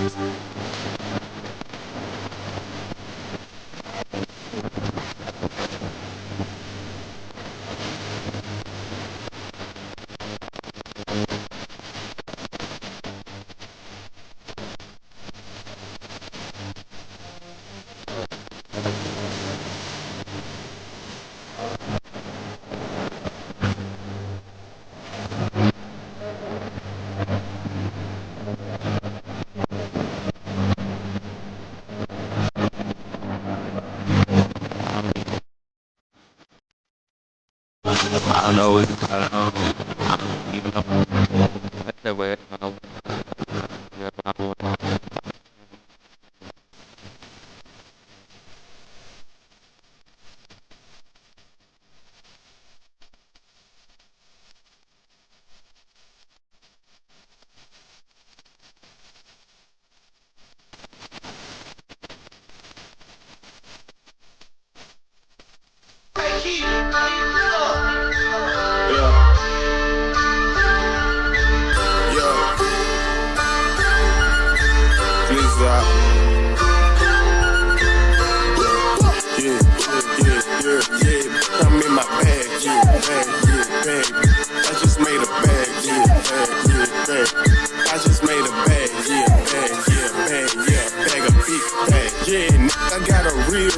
I don't know. I don't know. I don't even know. The way I don't know.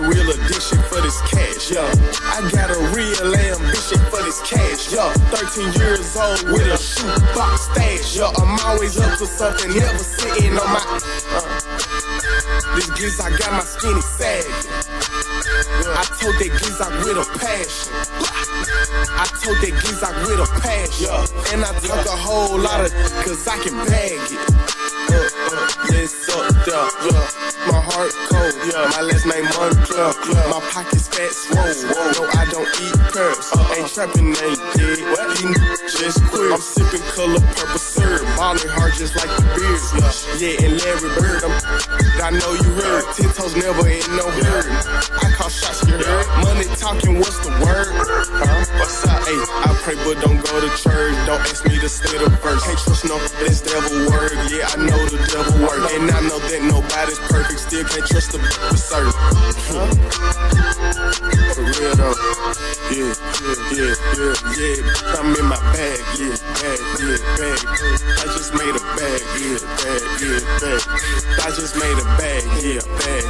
Real addiction for this cash, yeah. I got a real ambition for this cash, yeah. 13 years old with a shoebox stash, yeah. I'm always up to something, never sitting on my This giz, I got my skinny sagging. I told that giz I with a passion. I told that giz I with a passion, yeah. And I talk a whole lot of cause I can bag it. Yes, up there, yeah. My heart cold, yeah. My last name Mankato, yeah. My pockets fat, swole. No, I don't eat pearls. Ain't trapping, ain't dead. You just queer. I'm sipping color purple syrup, ballin' hard just like the beers. Yeah, and Larry Bird, I know you heard. 10 toes never in no hurry. I call shots, you heard. Money talking, what's the word? What's up? Hey, I pray but don't go to church. Don't ask me to say the verse. Can't trust no, that's devil word. Yeah, I know the devil word. And I know that nobody's perfect. Still can't trust the serve. For real though. Yeah. I'm in my bag, yeah, bag. I just made a bag, bag. I just made a bag, bag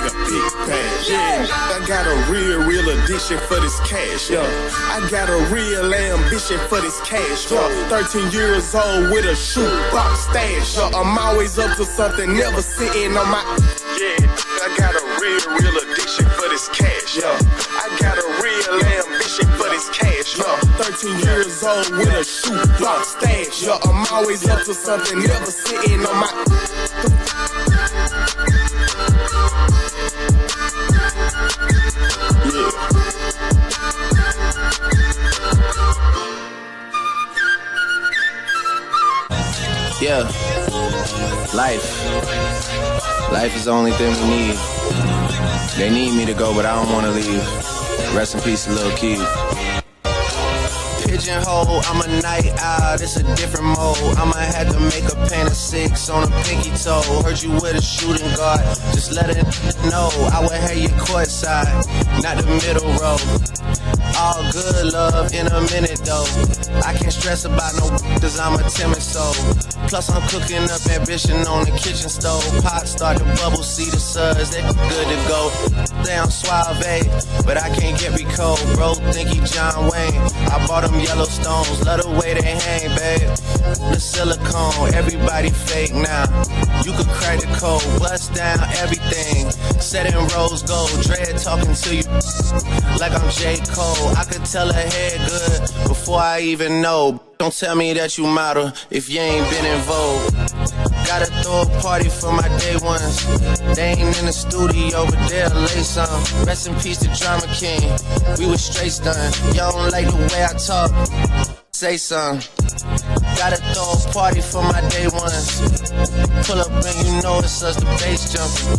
a big bag, yeah. I got a real addiction for this cash, yeah. I got a real ambition for this cash, yeah. 13 years old with a shoebox stash, yeah. I'm always up to something, never sitting on my, yeah. I got a real addiction for this cash, yeah. I got a real ambition for this cash, yeah. 13 years old with a shoebox stash, yeah. I'm always up to something, never sitting on my. Yeah, life is the only thing we need. They need me to go, but I don't wanna leave. Rest in peace, little kid. Pigeonhole, I'm a night owl, it's a different mode. I'ma have to make a paint of 6 on a pinky toe. Heard you with a shooting guard, just let it know. I would have you courtside, not the middle row. All good love in a minute though. I can't stress about no cause I'm a timid soul. Plus I'm cooking up ambition on the kitchen stove. Pot start to bubble, see the suds, they good to go. Down suave, but I can't get recalled. Bro, think he John Wayne. I bought him Yellowstones, love the way they hang, babe. The silicone, everybody fake now. You could crack the code, bust down everything. Set in rose gold, dread talking to you like I'm J. Cole. I could tell her head good before I even know. Don't tell me that you model if you ain't been in vogue. Gotta throw a party for my day ones. They ain't in the studio, but they'll lay some. Rest in peace to Drama King. We was straight stunned. Y'all don't like the way I talk. Say something. Gotta throw a party for my day ones. Pull up and you know it's us, the bass jumping.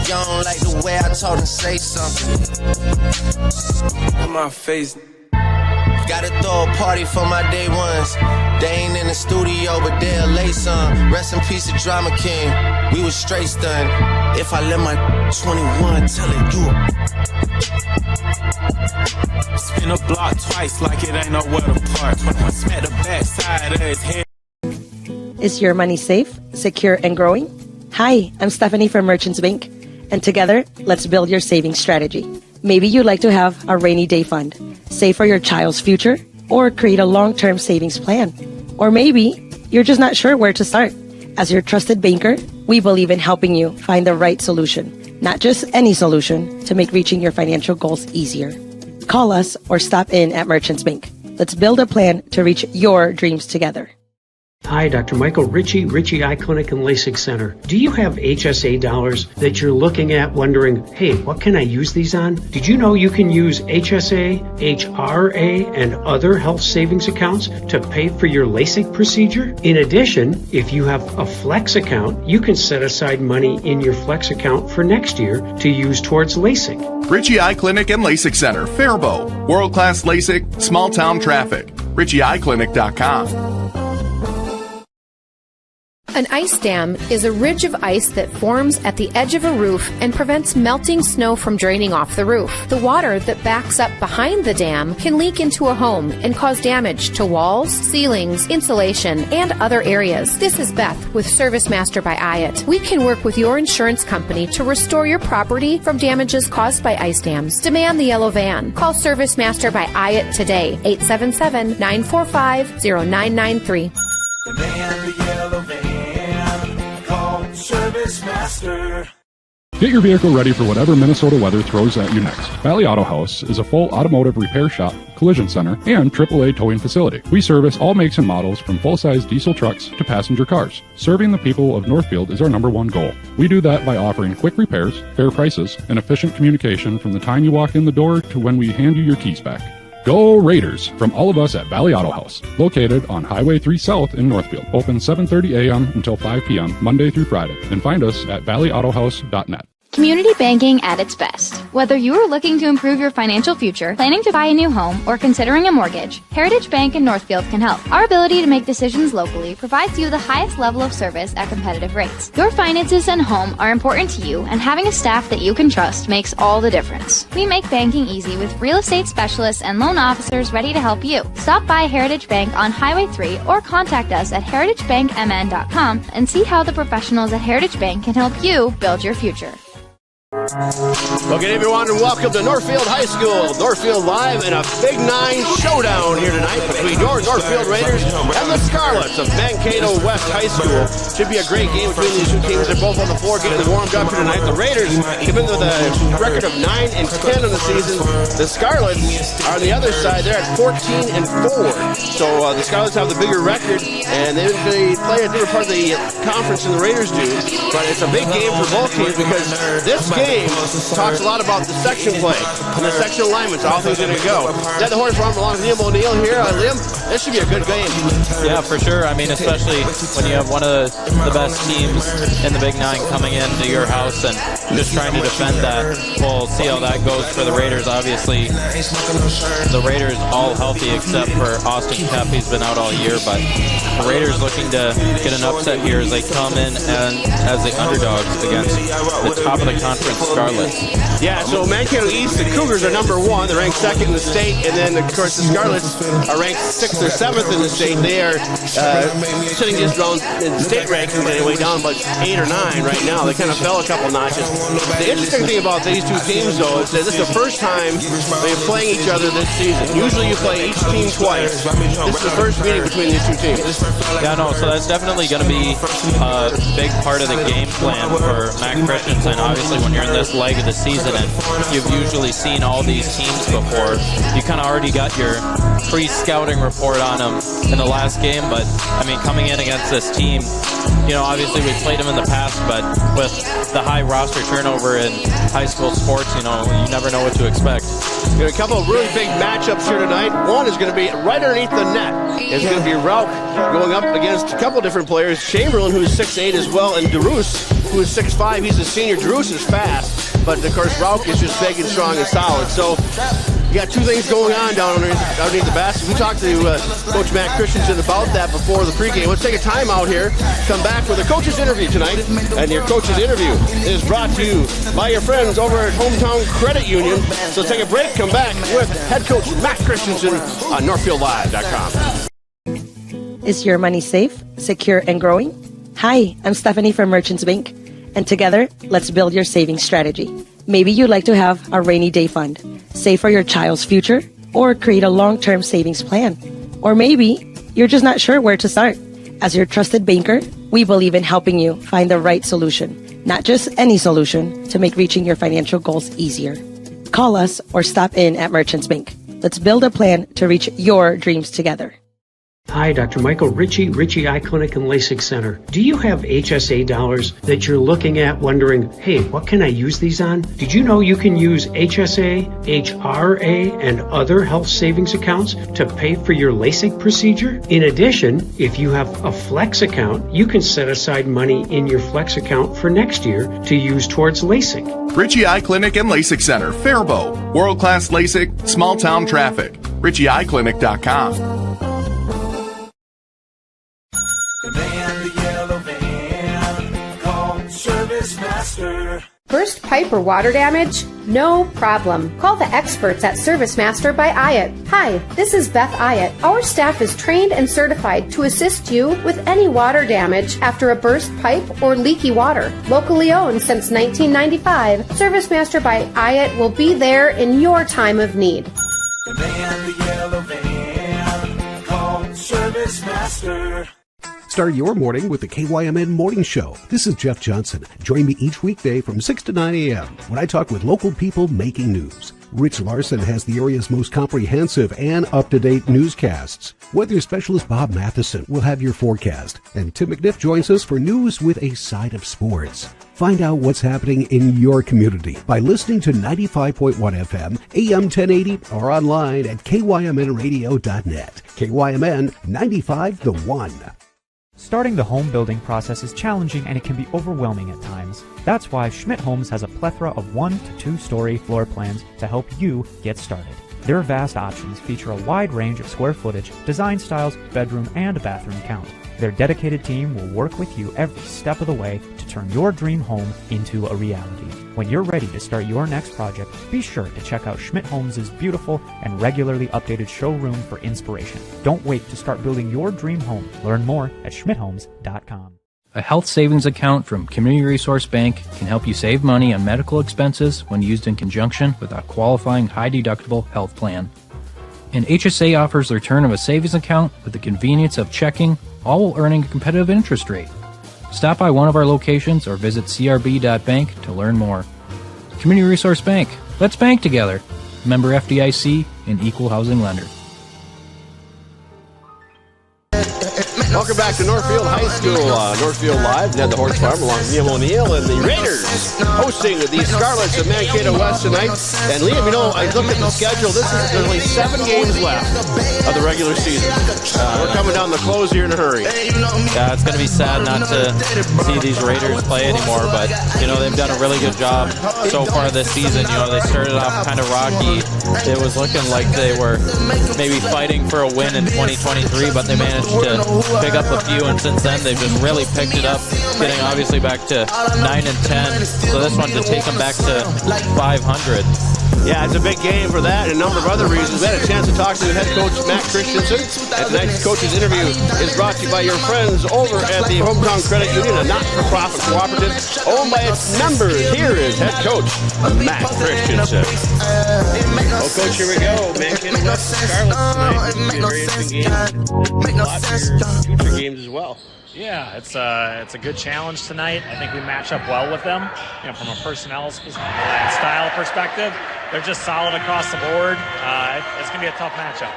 Y'all don't like the way I talk and say something. In my face. Gotta throw a party for my day ones. They ain't in the studio, but they'll lay some. Rest in peace to Drama King. We was straight stunned. If I let my 21 tell it, you spin a block twice like it ain't nowhere to park. Smack the backside of his head. Is your money safe, secure, and growing? Hi, I'm Stephanie from Merchants Bank, and together, let's build your savings strategy. Maybe you'd like to have a rainy day fund, save for your child's future, or create a long-term savings plan. Or maybe you're just not sure where to start. As your trusted banker, we believe in helping you find the right solution, not just any solution, to make reaching your financial goals easier. Call us or stop in at Merchants Bank. Let's build a plan to reach your dreams together. Hi, Dr. Michael Ritchie Eye Clinic and LASIK Center. Do you have HSA dollars that you're looking at wondering, hey, what can I use these on? Did you know you can use HSA, HRA, and other health savings accounts to pay for your LASIK procedure? In addition, if you have a Flex account, you can set aside money in your Flex account for next year to use towards LASIK. Ritchie Eye Clinic and LASIK Center, Faribault. World-class LASIK, small-town traffic. RitchieEyeClinic.com. An ice dam is a ridge of ice that forms at the edge of a roof and prevents melting snow from draining off the roof. The water that backs up behind the dam can leak into a home and cause damage to walls, ceilings, insulation, and other areas. This is Beth with Service Master by Hyatt. We can work with your insurance company to restore your property from damages caused by ice dams. Demand the yellow van. Call Service Master by Hyatt today, 877-945-0993. Demand the yellow van. Call Service Master. Get your vehicle ready for whatever Minnesota weather throws at you next. Valley Auto House is a full automotive repair shop, collision center, and AAA towing facility. We service all makes and models from full-size diesel trucks to passenger cars. Serving the people of Northfield is our #1 goal. We do that by offering quick repairs, fair prices, and efficient communication from the time you walk in the door to when we hand you your keys back. Go Raiders from all of us at Valley Auto House, located on Highway 3 South in Northfield. Open 7:30 a.m. until 5 p.m. Monday through Friday. And find us at valleyautohouse.net. Community banking at its best. Whether you are looking to improve your financial future, planning to buy a new home, or considering a mortgage, Heritage Bank in Northfield can help. Our ability to make decisions locally provides you the highest level of service at competitive rates. Your finances and home are important to you, and having a staff that you can trust makes all the difference. We make banking easy with real estate specialists and loan officers ready to help you. Stop by Heritage Bank on Highway 3 or contact us at heritagebankmn.com and see how the professionals at Heritage Bank can help you build your future. Well, good everyone, and welcome to Northfield High School. Northfield Live in a Big 9 showdown here tonight between your Northfield Raiders and the Scarlets of Mankato West High School. Should be a great game between these two teams. They're both on the floor getting warmed up here tonight. The Raiders come in with a record of 9-10 on the season. The Scarlets are on the other side. They're at 14-4. So the Scarlets have the bigger record, and they play a different part of the conference than the Raiders do. But it's a big game for both teams because this game talks a lot about the section play and the section alignments, how things are going to go. Is that the horse farm belongs to Liam O'Neill here? Liam, this should be a good game. Yeah, for sure. I mean, especially when you have one of the best teams in the Big 9 coming into your house and just trying to defend that. We'll see how that goes for the Raiders. Obviously, the Raiders all healthy except for Austin Kepp. He's been out all year, but the Raiders looking to get an upset here as they come in and as the underdogs against the top of the conference Scarlets. Yeah, so Mankato East, the Cougars are #1. They're ranked 2nd in the state, and then, of course, the Scarlets are ranked 6th or 7th in the state. They are sitting just around in state rankings anyway, down about 8 or 9 right now. They kind of fell a couple notches. The interesting thing about these two teams, though, is that this is the first time they're playing each other this season. Usually you play each team twice. This is the first meeting between these two teams. Yeah, no, so that's definitely going to be a big part of the game plan for Mac Christensen. Obviously, when you're in this leg of the season and you've usually seen all these teams before, you kind of already got your pre-scouting report on them in the last game. But, I mean, coming in against this team, you know, obviously we played them in the past, but with the high roster turnover in high school sports, you know, you never know what to expect. Got a couple of really big matchups here tonight. One is going to be right underneath the net. It's going to be Rauch going up against a couple different players. Chamberlain, who is 6'8" as well, and DeRoos, who is 6'5". He's a senior. DeRoos is fast, but of course Rauch is just big and strong and solid. So You got two things going on down underneath the basket. We talked to Coach Matt Christensen about that before the pregame. Let's take a time out here. Come back with a coach's interview tonight. And your coach's interview is brought to you by your friends over at Hometown Credit Union. So let's take a break. Come back with head coach Matt Christensen on NorthfieldLive.com. Is your money safe, secure, and growing? Hi, I'm Stephanie from Merchants Bank, and together, let's build your savings strategy. Maybe you'd like to have a rainy day fund, save for your child's future, or create a long-term savings plan. Or maybe you're just not sure where to start. As your trusted banker, we believe in helping you find the right solution, not just any solution, to make reaching your financial goals easier. Call us or stop in at Merchants Bank. Let's build a plan to reach your dreams together. Hi, Dr. Michael Ritchie Eye Clinic and LASIK Center. Do you have HSA dollars that you're looking at wondering, hey, what can I use these on? Did you know you can use HSA, HRA, and other health savings accounts to pay for your LASIK procedure? In addition, if you have a Flex account, you can set aside money in your Flex account for next year to use towards LASIK. Ritchie Eye Clinic and LASIK Center, Faribault. World-class LASIK, small town traffic. RitchieEyeClinic.com. Burst pipe or water damage? No problem. Call the experts at Service Master by Ayat. Hi, this is Beth Ayat. Our staff is trained and certified to assist you with any water damage after a burst pipe or leaky water. Locally owned since 1995, Service Master by Ayat will be there in your time of need. The man, the yellow van, call Service Master. Start your morning with the KYMN Morning Show. This is Jeff Johnson. Join me each weekday from 6 to 9 a.m. when I talk with local people making news. Rich Larson has the area's most comprehensive and up-to-date newscasts. Weather specialist Bob Matheson will have your forecast. And Tim McNiff joins us for news with a side of sports. Find out what's happening in your community by listening to 95.1 FM, AM 1080, or online at kymnradio.net. KYMN 95 The One. Starting the home building process is challenging and it can be overwhelming at times. That's why Schmidt Homes has a plethora of 1 to 2-story floor plans to help you get started. Their vast options feature a wide range of square footage, design styles, bedroom, and bathroom count. Their dedicated team will work with you every step of the way to turn your dream home into a reality. When you're ready to start your next project, be sure to check out Schmidt Homes' beautiful and regularly updated showroom for inspiration. Don't wait to start building your dream home. Learn more at schmidthomes.com. A health savings account from Community Resource Bank can help you save money on medical expenses when used in conjunction with a qualifying high-deductible health plan. And HSA offers the return of a savings account with the convenience of checking, all while earning a competitive interest rate. Stop by one of our locations or visit crb.bank to learn more. Community Resource Bank. Let's bank together. Member FDIC, an equal housing lender. Welcome back to Northfield High School, Northfield Live, and at the Horse Farm along Liam O'Neill and the Raiders hosting the Scarlets of Mankato West tonight. And Liam, you know, I looked at the schedule. There's only 7 games left of the regular season. We're coming down the close here in a hurry. Yeah, it's going to be sad not to see these Raiders play anymore, but, you know, they've done a really good job so far this season. You know, they started off kind of rocky. It was looking like they were maybe fighting for a win in 2023, but they managed to pick up a few, and since then they've just really picked it up, getting obviously back to 9 and 10. So this one to take them back to 500. Yeah, it's a big game for that and a number of other reasons. We had a chance to talk to head coach Matt Christensen. And tonight's coach's interview is brought to you by your friends over at the Hometown Credit Union, a not-for-profit cooperative owned by its members. Here is head coach Matt Christensen. Well, Coach, here we go. Mankato West Scarlets tonight. This will be a very interesting game. A lot for your future games as well. Yeah, it's a good challenge tonight. I think we match up well with them. You know, from a personnel and style perspective, they're just solid across the board. It's going to be a tough matchup.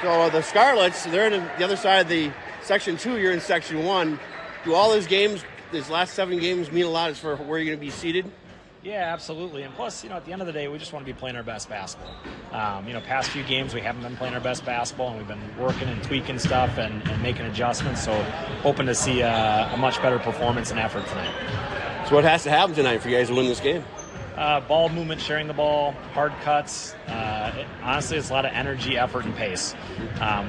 So the Scarlets, they're in the other side of the Section 2. You're in Section 1. Do all those games, these last 7 games, mean a lot as for where you're going to be seated? Yeah, absolutely. And plus, you know, at the end of the day, we just want to be playing our best basketball. You know, past few games, we haven't been playing our best basketball, and we've been working and tweaking stuff and making adjustments. So hoping to see a much better performance and effort tonight. So what has to happen tonight for you guys to win this game? Ball movement, sharing the ball, hard cuts. Honestly, it's a lot of energy, effort, and pace.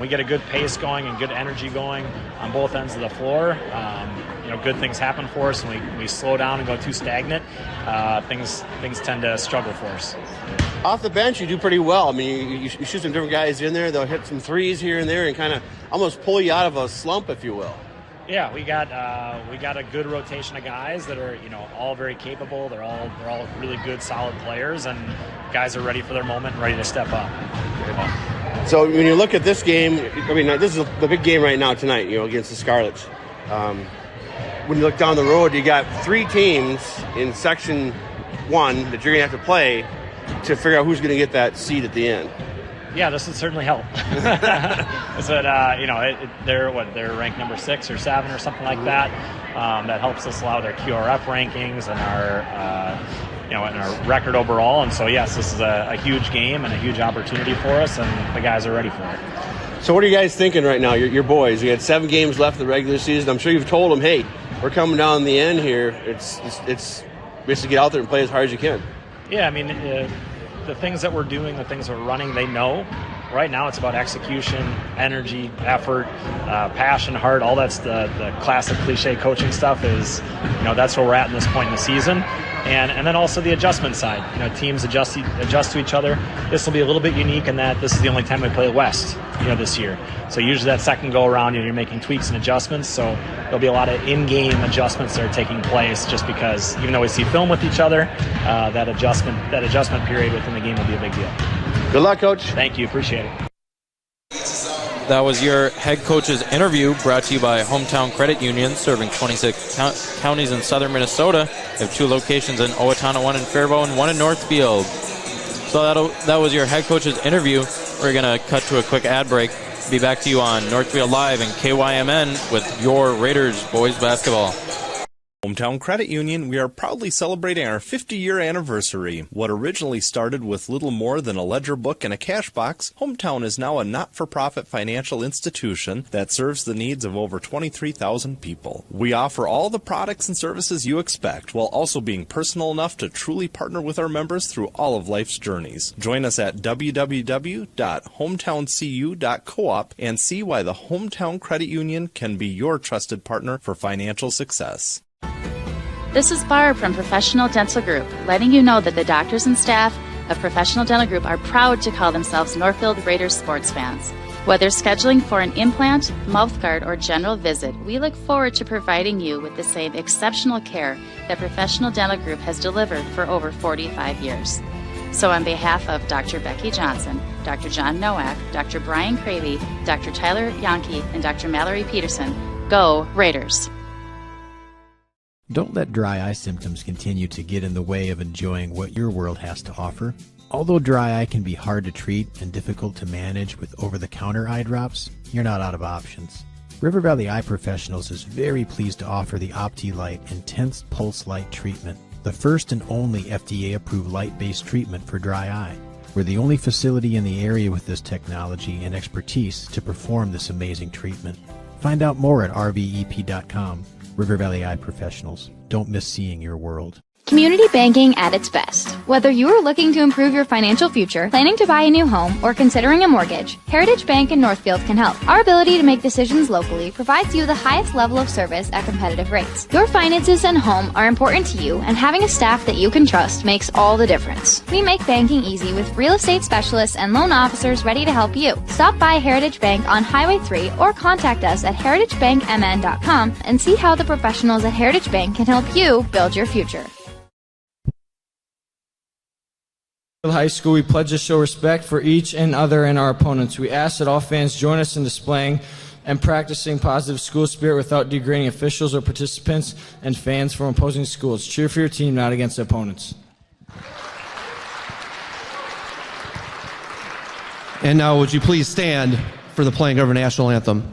We get a good pace going and good energy going on both ends of the floor. Good things happen for us. When we slow down and go too stagnant, things tend to struggle for us. Off the bench, you do pretty well. I mean, you shoot some different guys in there. They'll hit some threes here and there and kind of almost pull you out of a slump, if you will. Yeah, we got a good rotation of guys that are all very capable. They're all really good, solid players, and guys are ready for their moment and ready to step up. So when you look at this game, I mean, this is the big game right now tonight, against the Scarlets. When you look down the road, you got 3 teams in Section 1 that you're going to have to play to figure out who's going to get that seed at the end. Yeah, this would certainly help. They're ranked number 6 or 7 or something like that. That helps us allow their QRF rankings and our record overall. And so, yes, this is a huge game and a huge opportunity for us, and the guys are ready for it. So what are you guys thinking right now, your boys? You had 7 games left of the regular season. I'm sure you've told them, hey, we're coming down the end here. It's basically get out there and play as hard as you can. Yeah, I mean, the things that we're doing, the things that we're running, they know. Right now it's about execution, energy, effort, passion, heart. All that's the classic cliche coaching stuff is, that's where we're at in this point in the season. And then also the adjustment side. Teams adjust to each other. This will be a little bit unique in that this is the only time we play West, this year. So usually that second go around, you're making tweaks and adjustments. So there'll be a lot of in-game adjustments that are taking place just because even though we see film with each other, that adjustment period within the game will be a big deal. Good luck, Coach. Thank you. Appreciate it. That was your head coach's interview, brought to you by Hometown Credit Union, serving 26 counties in southern Minnesota. They have 2 locations in Owatonna, 1 in Faribault, and 1 in Northfield. So that was your head coach's interview. We're going to cut to a quick ad break. Be back to you on Northfield Live and KYMN with your Raiders boys basketball. Hometown Credit Union, we are proudly celebrating our 50-year anniversary. What originally started with little more than a ledger book and a cash box, Hometown is now a not-for-profit financial institution that serves the needs of over 23,000 people. We offer all the products and services you expect, while also being personal enough to truly partner with our members through all of life's journeys. Join us at www.hometowncu.coop and see why the Hometown Credit Union can be your trusted partner for financial success. This is Barb from Professional Dental Group, letting you know that the doctors and staff of Professional Dental Group are proud to call themselves Northfield Raiders sports fans. Whether scheduling for an implant, mouthguard, or general visit, we look forward to providing you with the same exceptional care that Professional Dental Group has delivered for over 45 years. So on behalf of Dr. Becky Johnson, Dr. John Nowak, Dr. Brian Cravey, Dr. Tyler Yonke, and Dr. Mallory Peterson, go Raiders! Don't let dry eye symptoms continue to get in the way of enjoying what your world has to offer. Although dry eye can be hard to treat and difficult to manage with over-the-counter eye drops, you're not out of options. River Valley Eye Professionals is very pleased to offer the OptiLight Intense Pulse Light Treatment, the first and only FDA-approved light-based treatment for dry eye. We're the only facility in the area with this technology and expertise to perform this amazing treatment. Find out more at rvep.com. River Valley Eye Professionals. Don't miss seeing your world. Community banking at its best. Whether you are looking to improve your financial future, planning to buy a new home, or considering a mortgage, Heritage Bank in Northfield can help. Our ability to make decisions locally provides you the highest level of service at competitive rates. Your finances and home are important to you, and having a staff that you can trust makes all the difference. We make banking easy with real estate specialists and loan officers ready to help you. Stop by Heritage Bank on Highway 3 or contact us at heritagebankmn.com and see how the professionals at Heritage Bank can help you build your future. High School, we pledge to show respect for each and other and our opponents. We ask that all fans join us in displaying and practicing positive school spirit without degrading officials or participants and fans from opposing schools. Cheer for your team, not against opponents. And now would you please stand for the playing of our national anthem.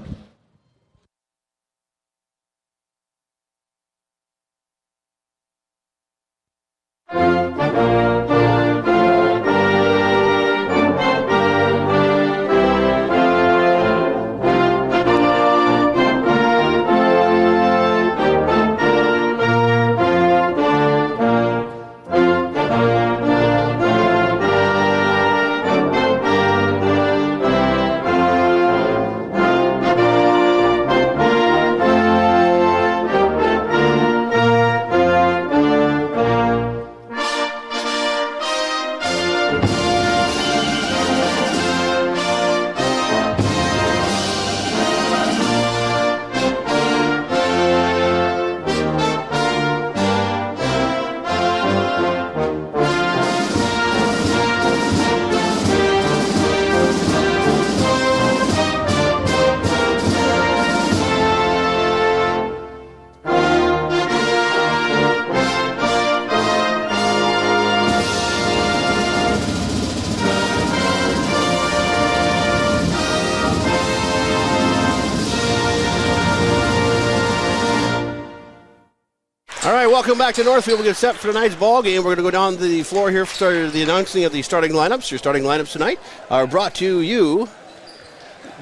welcome back to Northfield. We get set for tonight's ball game. We're going to go down the floor here for the announcing of the starting lineups. Your starting lineups tonight are brought to you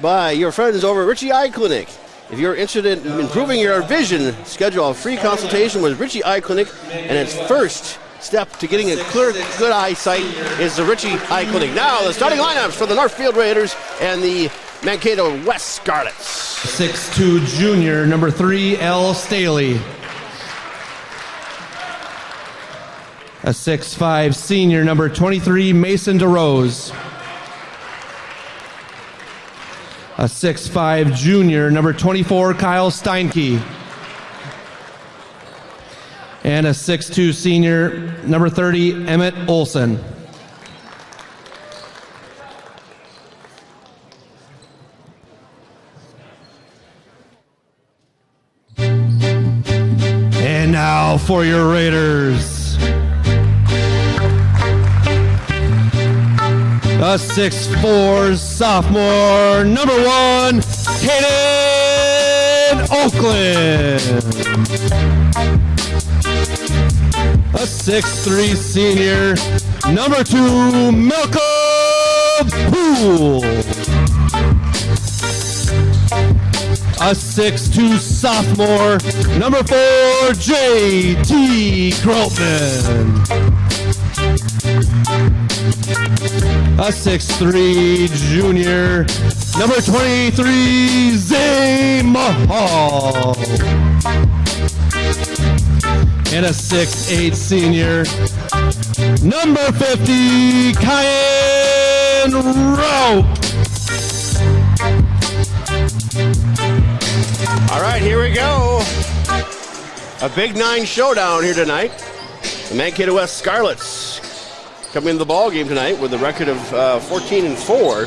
by your friends over at Ritchie Eye Clinic. If you're interested in improving your vision, schedule a free consultation with Ritchie Eye Clinic, and its first step to getting a clear, good eyesight is the Ritchie Eye Clinic. Now, the starting lineups for the Northfield Raiders and the Mankato West Scarlets. 6'2" junior, number 3, L. Staley. A 6'5" senior, number 23, Mason DeRose. A 6'5" junior, number 24, Kyle Steinke. And a 6'2" senior, number 30, Emmett Olson. And now for your Raiders. A 6'4" sophomore, number 1, Hayden Oakland. A 6'3" senior, number 2, Malcolm Poole. A 6'2" sophomore, number 4, J.T. Krotman. A 6'3" junior, number 23, Zay Mahal. And a 6'8" senior, number 50, Kyan Rauch. All right, here we go. A Big 9 showdown here tonight. The Mankato West Scarlets coming into the ball game tonight with a record of 14-4,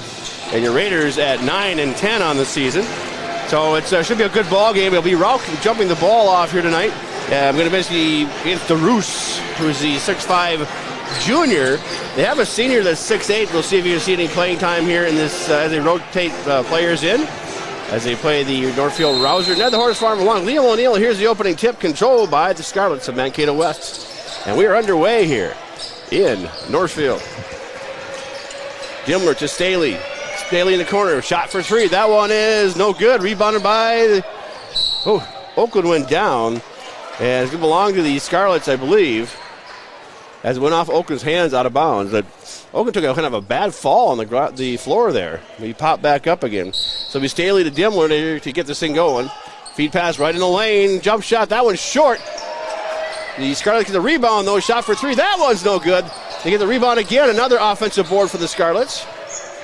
and your Raiders at 9-10 on the season. So it should be a good ball game. It'll be Rauch jumping the ball off here tonight. I'm going to basically against DeRoos, who's the 6'5" junior. They have a senior that's 6'8". We'll see if you can see any playing time here in this as they rotate players in, as they play the Northfield Rouser. Ned the Horse Farm along. Liam O'Neill, here's the opening tip, controlled by the Scarlets of Mankato West. And we are underway here in Northfield. Dimler to Staley. Staley in the corner, shot for 3. That one is no good. Rebounded by, Oakland went down. And it's going to belong to the Scarlets, I believe, as it went off Oakland's hands out of bounds. But Oakland took a kind of a bad fall on the floor there. He popped back up again. So it'll be Staley to Dimler to get this thing going. Feed pass right in the lane. Jump shot. That one's short. The Scarlets get the rebound, though. Shot for 3. That one's no good. They get the rebound again. Another offensive board for the Scarlets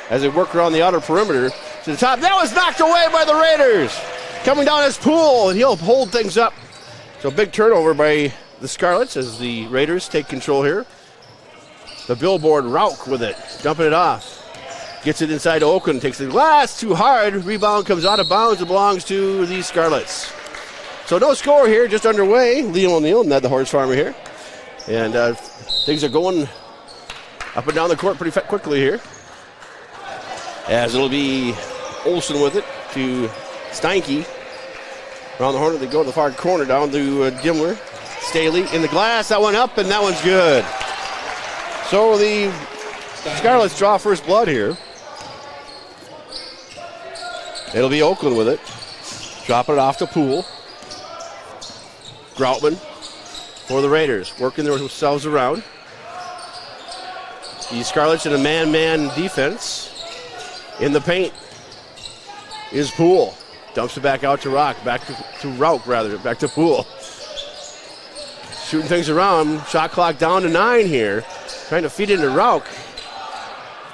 as they work around the outer perimeter to the top. That was knocked away by the Raiders. Coming down is Poole, and he'll hold things up. So big turnover by the Scarlets as the Raiders take control here. The billboard, Rauch with it, dumping it off. Gets it inside to Oakland, takes the glass too hard. Rebound comes out of bounds. It belongs to the Scarlets. So no score here, just underway. Liam O'Neill, Ned the Horse Farmer here. And things are going up and down the court pretty quickly here. As it'll be Olsen with it to Steinke. Around the horn, they go to the far corner down to Dimler. Staley in the glass. That one up, and that one's good. So the Scarlets draw first blood here. It'll be Oakland with it. Dropping it off to Poole. Groutman for the Raiders, working themselves around. The Scarlets in a man-man defense. In the paint is Poole. Dumps it back out to Rauch, back to Poole. Shooting things around. Shot clock down to 9 here. Trying to feed into Rauch.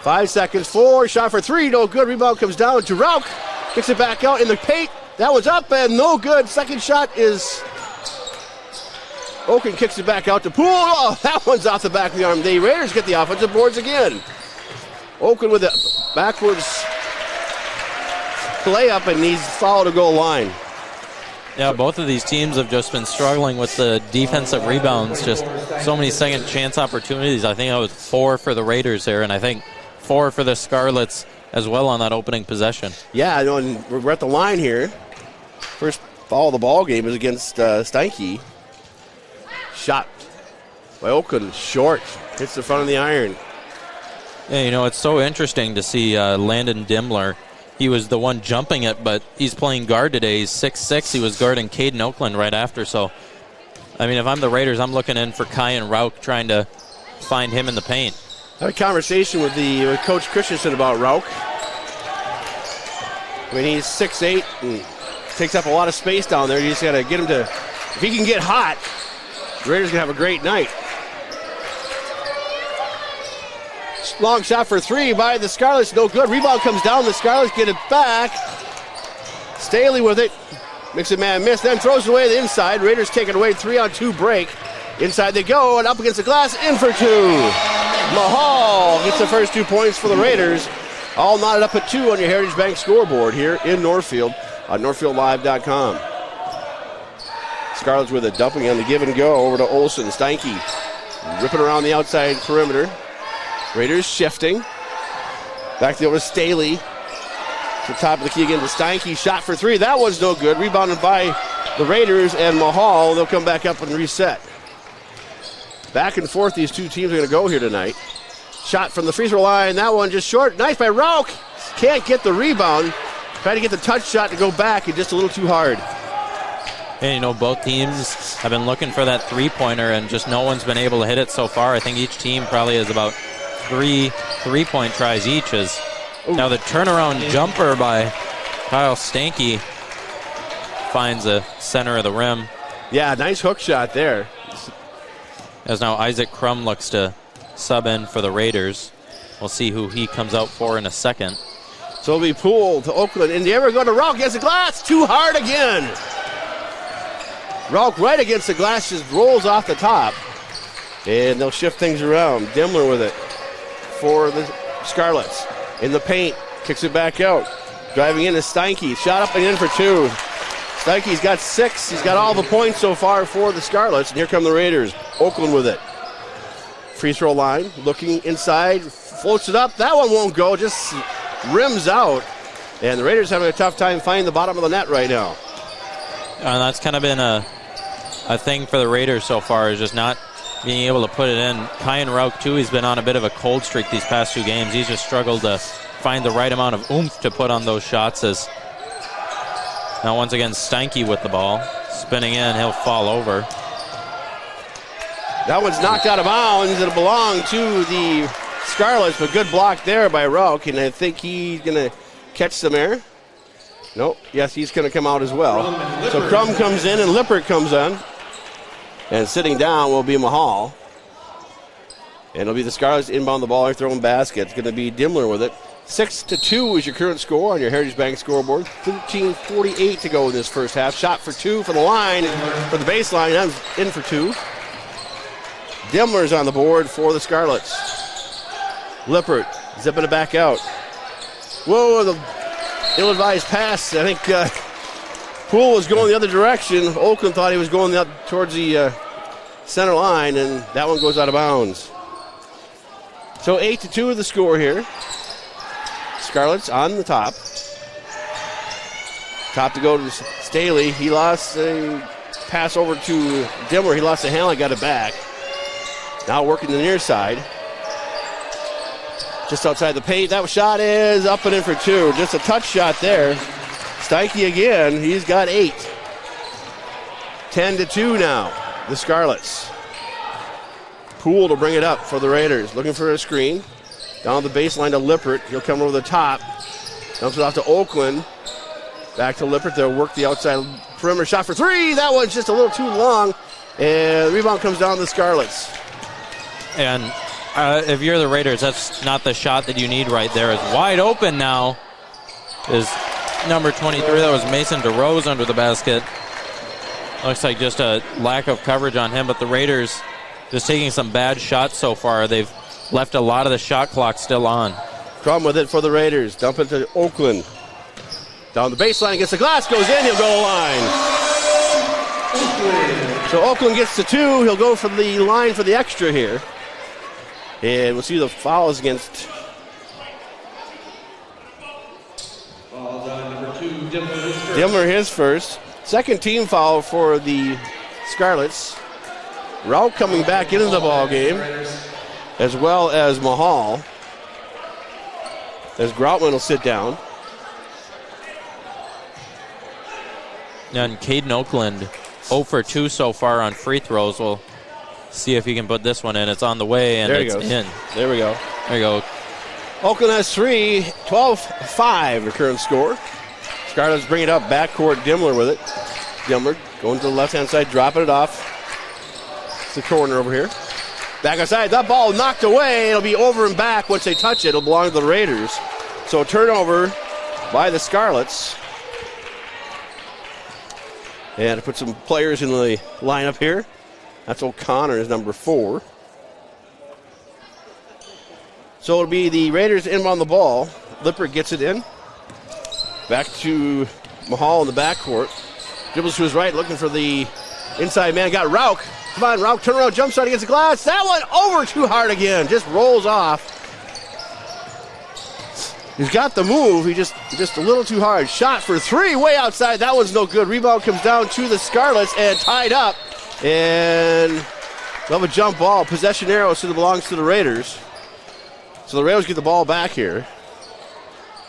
5 seconds, 4. Shot for 3, no good. Rebound comes down to Rauch. Kicks it back out in the paint. That one's up and no good. Second shot is Oakland, kicks it back out to Poole. Oh, that one's off the back of the arm. The Raiders get the offensive boards again. Oakland with a backwards layup and needs foul to goal line. Yeah, both of these teams have just been struggling with the defensive rebounds. Just so many second chance opportunities. I think that was 4 for the Raiders there, and I think 4 for the Scarlets as well on that opening possession. Yeah, I know, and we're at the line here. First foul of the ball game is against Steinke. Shot by Oakland, short. Hits the front of the iron. Yeah, it's so interesting to see Landon Dimmler. He was the one jumping it, but he's playing guard today. He's 6'6". He was guarding Caden Oakland right after. So, if I'm the Raiders, I'm looking in for Kyan Rauch, trying to find him in the paint. I had a conversation with Coach Christensen about Rauch. He's 6'8" and takes up a lot of space down there. You just got to get him to, if he can get hot, the Raiders going to have a great night. Long shot for three by the Scarlets, no good. Rebound comes down, the Scarlets get it back. Staley with it, makes a man miss, then throws it away to the inside. Raiders take it away, 3-on-2 break. Inside they go, and up against the glass, in for two. Mahal gets the first 2 points for the Raiders. All knotted up at 2 on your Heritage Bank scoreboard here in Northfield on NorthfieldLive.com. Scarlets with a dumping on the give and go over to Olsen. Steinke ripping around the outside perimeter. Raiders shifting. Back over to Staley. To the top of the key again to Steinke. Shot for three. That one's no good. Rebounded by the Raiders and Mahal. They'll come back up and reset. Back and forth these two teams are going to go here tonight. Shot from the free throw line. That one just short. Nice by Rauch. Can't get the rebound. Trying to get the touch shot to go back and just a little too hard. And both teams have been looking for that three-pointer and just no one's been able to hit it so far. I think each team probably has about 3 3-point tries each. Now the turnaround jumper by Kyle Stanky finds the center of the rim. Yeah, nice hook shot there. As now Isaac Crum looks to sub in for the Raiders. We'll see who he comes out for in a second. So it'll be Poole to Oakland. And the ever go to Rauch against the glass. Too hard again. Rauch right against the glass, just rolls off the top. And they'll shift things around. Dimmler with it for the Scarlets. In the paint, kicks it back out. Driving in is Steinke. Shot up and in for two. Steinke's got 6. He's got all the points so far for the Scarlets. And here come the Raiders. Oakland with it. Free throw line, looking inside, floats it up. That one won't go, just rims out. And the Raiders having a tough time finding the bottom of the net right now. And that's kind of been a thing for the Raiders so far, is just not being able to put it in. Kyan Rauch, too, he's been on a bit of a cold streak these past 2 games. He's just struggled to find the right amount of oomph to put on those shots. As now once again Steinke with the ball. Spinning in, he'll fall over. That one's knocked out of bounds. It'll belong to the Scarlets, but good block there by Rauch, and I think he's going to catch some air. Nope. Yes, he's going to come out as well. So Crum comes in and Lippert comes on. And sitting down will be Mahal. And it'll be the Scarlets inbound the ball or throwing basket. It's going to be Dimmler with it. 6-2 is your current score on your Heritage Bank scoreboard. 13:48 to go in this first half. Shot for 2 for the line, for the baseline. I'm in for 2. Dimmler's on the board for the Scarlets. Lippert zipping it back out. Whoa, the ill-advised pass. I think Poole was going the other direction. Oakland thought he was going towards the center line, and that one goes out of bounds. So 8-2 is the score here. Scarlets on the top. Top to go to Staley. He lost a pass over to Dimmler. He lost the handle, got it back. Now working the near side. Just outside the paint. That shot is up and in for 2. Just a touch shot there. Steinke again. He's got 8. 10-2 now. The Scarlets. Poole to bring it up for the Raiders. Looking for a screen. Down the baseline to Lippert. He'll come over the top. Dumps it off to Oakland. Back to Lippert. They'll work the outside perimeter. Shot for 3. That one's just a little too long. And the rebound comes down to the Scarlets. And if you're the Raiders, that's not the shot that you need right there. It's wide open now. Is number 23. That was Mason DeRose under the basket. Looks like just a lack of coverage on him, but the Raiders just taking some bad shots so far. They've left a lot of the shot clock still on. Crum with it for the Raiders. Dump it to Oakland. Down the baseline against the glass. Goes in. He'll go to the line. So Oakland gets to 2. He'll go for the line for the extra here. And we'll see the fouls against. Dimmler his first. Second team foul for the Scarlets. Rauch coming back into the ball game, as well as Mahal. As Groutman will sit down. And Caden Oakland 0 for 2 so far on free throws. We'll see if he can put this one in. It's on the way, and it's in. There we go. There you go. Oakland has 3, 12-5 the current score. Scarlets bring it up, backcourt, Dimmler with it. Dimmler going to the left-hand side, dropping it off. It's the corner over here. Back outside, that ball knocked away. It'll be over and back. Once they touch it, it'll belong to the Raiders. So turnover by the Scarlets. And to put some players in the lineup here. That's O'Connor is number 4. So it'll be the Raiders inbound the ball. Lippert gets it in. Back to Mahal in the backcourt. Dribbles to his right, looking for the inside man. Got Rauch. Come on, Rauch, turn around, jump shot against the glass. That one over too hard again. Just rolls off. He's got the move. He just a little too hard. Shot for 3, way outside. That one's no good. Rebound comes down to the Scarlets and tied up. And they'll have a jump ball. Possession arrow still belongs to the Raiders. So the Raiders get the ball back here.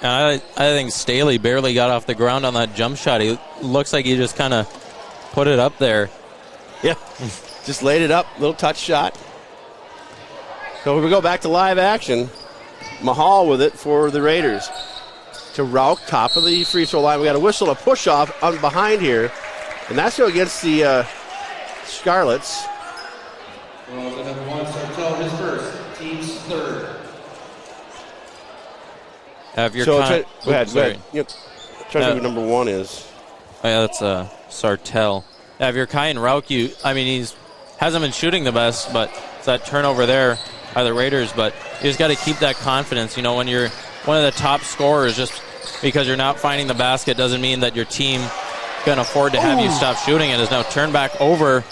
I think Staley barely got off the ground on that jump shot. He looks like he just kind of put it up there. Yeah, just laid it up. Little touch shot. So we go back to live action. Mahal with it for the Raiders. To Rauch, top of the free throw line. We got a whistle, a push off on behind here. And that's go against the Scarlets. Well, the number 1, Sartell is first. Team's third. Have your go ahead. Yep. Try to see who number 1 is. Oh, yeah, that's Sartell. Have your Kyan Rauch, he's hasn't been shooting the best, but it's that turnover there by the Raiders. But you just got to keep that confidence. When you're one of the top scorers, just because you're not finding the basket doesn't mean that your team can afford to have you stop shooting. It is now turned back over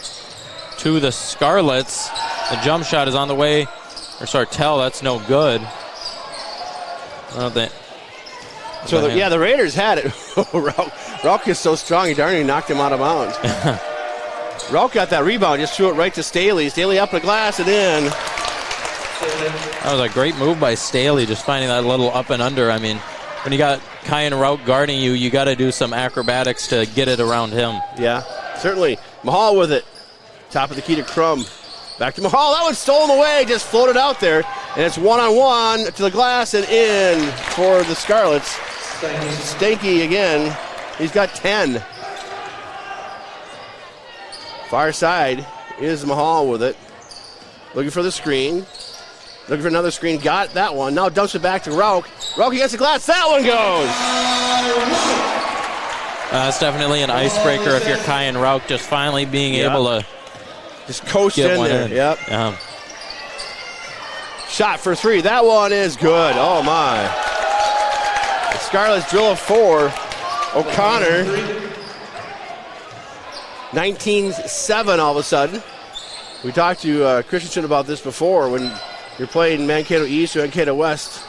to the Scarlets. The jump shot is on the way. Or Sartell, that's no good. The Raiders had it. Rauch is so strong, he darn near knocked him out of bounds. Rauch got that rebound, just threw it right to Staley. Staley up the glass and in. That was a great move by Staley, just finding that little up and under. When you got Kyan Rauch guarding you, you got to do some acrobatics to get it around him. Yeah, certainly. Mahal with it. Top of the key to Crum. Back to Mahal. That one's stolen away, just floated out there. And it's one-on-one to the glass and in for the Scarlets. Stanky again. He's got 10. Far side is Mahal with it. Looking for the screen. Looking for another screen. Got that one. Now dumps it back to Rauch. Rauch against the glass. That one goes. That's definitely an icebreaker if you're Kyan Rauch, just finally being able to just coast in there. Yep. Shot for 3. That one is good. Oh, my. The Scarlets drill a 4. O'Connor. 19-7 all of a sudden. We talked to Christensen about this before when you're playing Mankato East or Mankato West.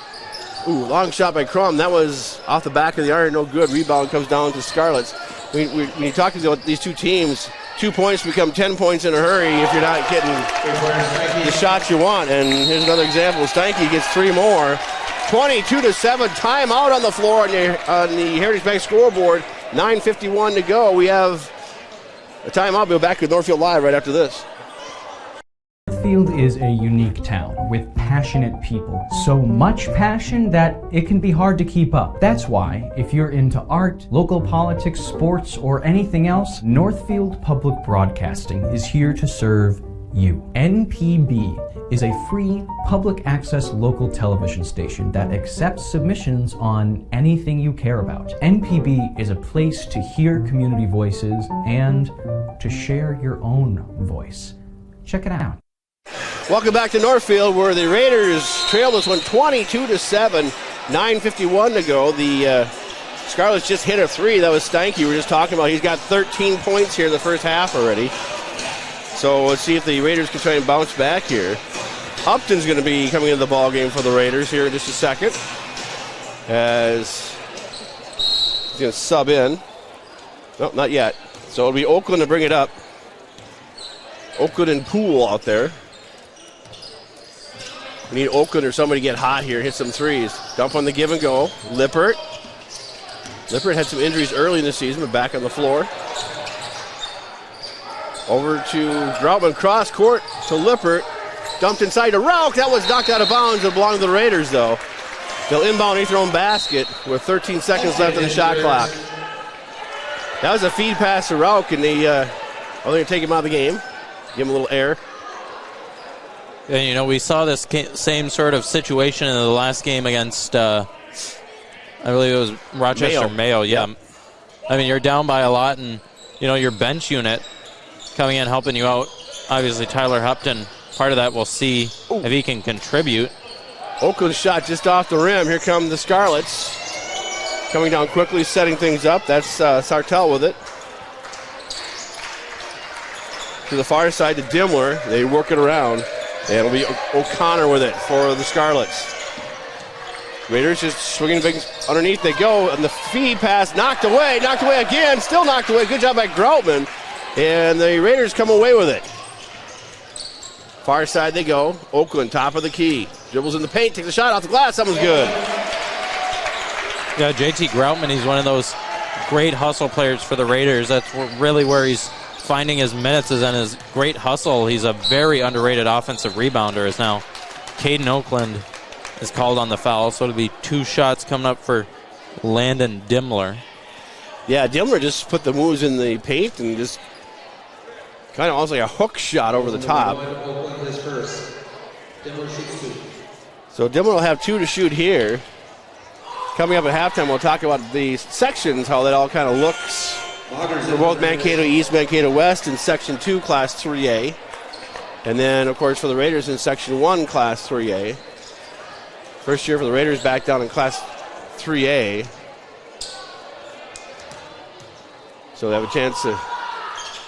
Ooh, long shot by Crum. That was off the back of the iron. No good. Rebound comes down to Scarlets. When you talk about these two teams, 2 points become 10 points in a hurry if you're not getting the shots you want. And here's another example. Steinke gets 3 more. 22-7. Timeout on the floor on the Heritage Bank scoreboard. 9:51 to go. We have a timeout. We'll be back with Northfield Live right after this. Northfield is a unique town with passionate people. So much passion that it can be hard to keep up. That's why, if you're into art, local politics, sports, or anything else, Northfield Public Broadcasting is here to serve you. NPB is a free public access local television station that accepts submissions on anything you care about. NPB is a place to hear community voices and to share your own voice. Check it out. Welcome back to Northfield, where the Raiders trail this one 22-7. 9:51 to go. The Scarlets just hit a 3. That was Steinke. We were just talking about. He's got 13 points here in the first half already. So let's see if the Raiders can try and bounce back here. Upton's going to be coming into the ball game for the Raiders here in just a second, as he's going to sub in. No, not yet. So it'll be Oakland to bring it up. Oakland and Poole out there. We need Oakland or somebody to get hot here, hit some threes. Dump on the give and go. Lippert. Lippert had some injuries early in the season, but back on the floor. Over to Groutman, cross court to Lippert. Dumped inside to Rauch. That was knocked out of bounds. It belonged to the Raiders, though. They'll inbound underneath their own basket with 13 seconds left on the shot clock. That was a feed pass to Rauch, and they're going to take him out of the game. Give him a little air. And, you know, we saw this same sort of situation in the last game against, I believe it was Rochester Mayo. Yeah. Yep. I mean, you're down by a lot, and, you know, your bench unit coming in helping you out. Obviously, Tyler Hupton, part of that, we'll see if he can contribute. Oakland shot just off the rim. Here come the Scarlets. Coming down quickly, setting things up. That's Sartell with it. To the far side to Dimmler. They work it around. And it'll be O'Connor with it for the Scarlets. Raiders just swinging big underneath. They go, and the feed pass knocked away again. Still knocked away. Good job by Groutman. And the Raiders come away with it. Far side they go. Oakland, top of the key. Dribbles in the paint, takes a shot off the glass. That was good. Yeah, JT Groutman, he's one of those great hustle players for the Raiders. That's really where he's finding his minutes, is in his great hustle. He's a very underrated offensive rebounder. As now Caden Oakland is called on the foul, so it'll be 2 shots coming up for Landon Dimmler. Yeah, Dimmler just put the moves in the paint and just kind of almost like a hook shot over the top. So Dimmler will have 2 to shoot here. Coming up at halftime, we'll talk about the sections, how that all kind of looks for both Mankato East, Mankato West in Section 2, Class 3A. And then, of course, for the Raiders in Section 1, Class 3A. First year for the Raiders back down in Class 3A. So they have a chance to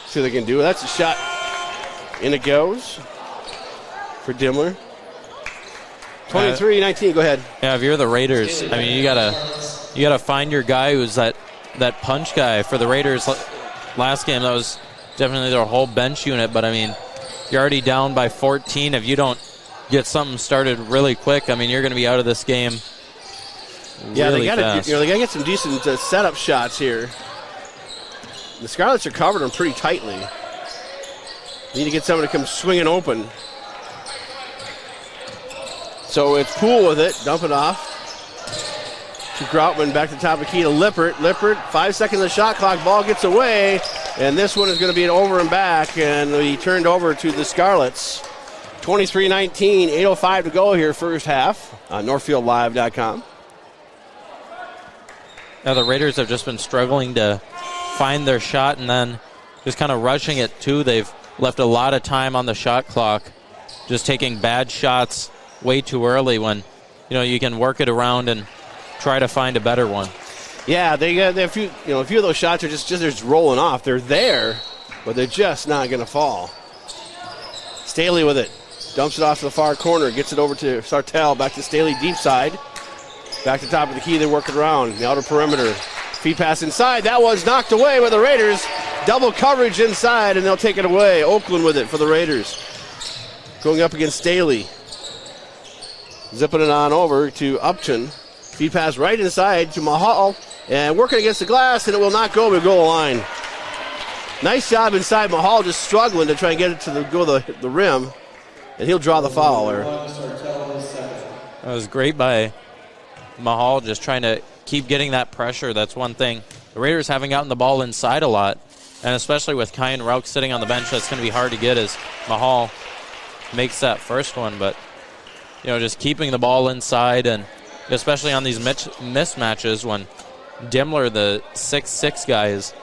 see what they can do. That's a shot. In it goes for Dimmler. 23-19, go ahead. Yeah, if you're the Raiders, I mean, you gotta find your guy who's that punch guy. For the Raiders last game, that was definitely their whole bench unit, but I mean, you're already down by 14. If you don't get something started really quick, I mean, you're going to be out of this game really fast. They got to get some decent setup shots here. The Scarlets are covered them pretty tightly. Need to get someone to come swinging open. So it's Poole with it. Dump it off to Groutman. Back to the top of the key to Lippert. Lippert, 5 seconds of the shot clock. Ball gets away. And this one is going to be an over and back. And we turned over to the Scarlets. 23-19, 8:05 to go here, first half on NorthfieldLive.com. Now the Raiders have just been struggling to find their shot and then just kind of rushing it too. They've left a lot of time on the shot clock, just taking bad shots way too early when, you know, you can work it around and try to find a better one. Yeah, they got a few of those shots are just rolling off. They're there, but they're just not going to fall. Staley with it. Dumps it off to the far corner. Gets it over to Sartell. Back to Staley, deep side. Back to the top of the key. They work it around. The outer perimeter. Feed pass inside. That was knocked away by the Raiders. Double coverage inside, and they'll take it away. Oakland with it for the Raiders. Going up against Staley. Zipping it on over to Upton. Feed pass right inside to Mahal. And working against the glass, and it will not go over the goal line. Nice job inside. Mahal just struggling to try and get it to the rim. And he'll draw the foul there. That was great by Mahal, just trying to keep getting that pressure. That's one thing. The Raiders haven't gotten the ball inside a lot. And especially with Kyan Rauch sitting on the bench, that's going to be hard to get as Mahal makes that first one. But, you know, just keeping the ball inside, and especially on these mismatches when Dimmler, the 6'6" guy, is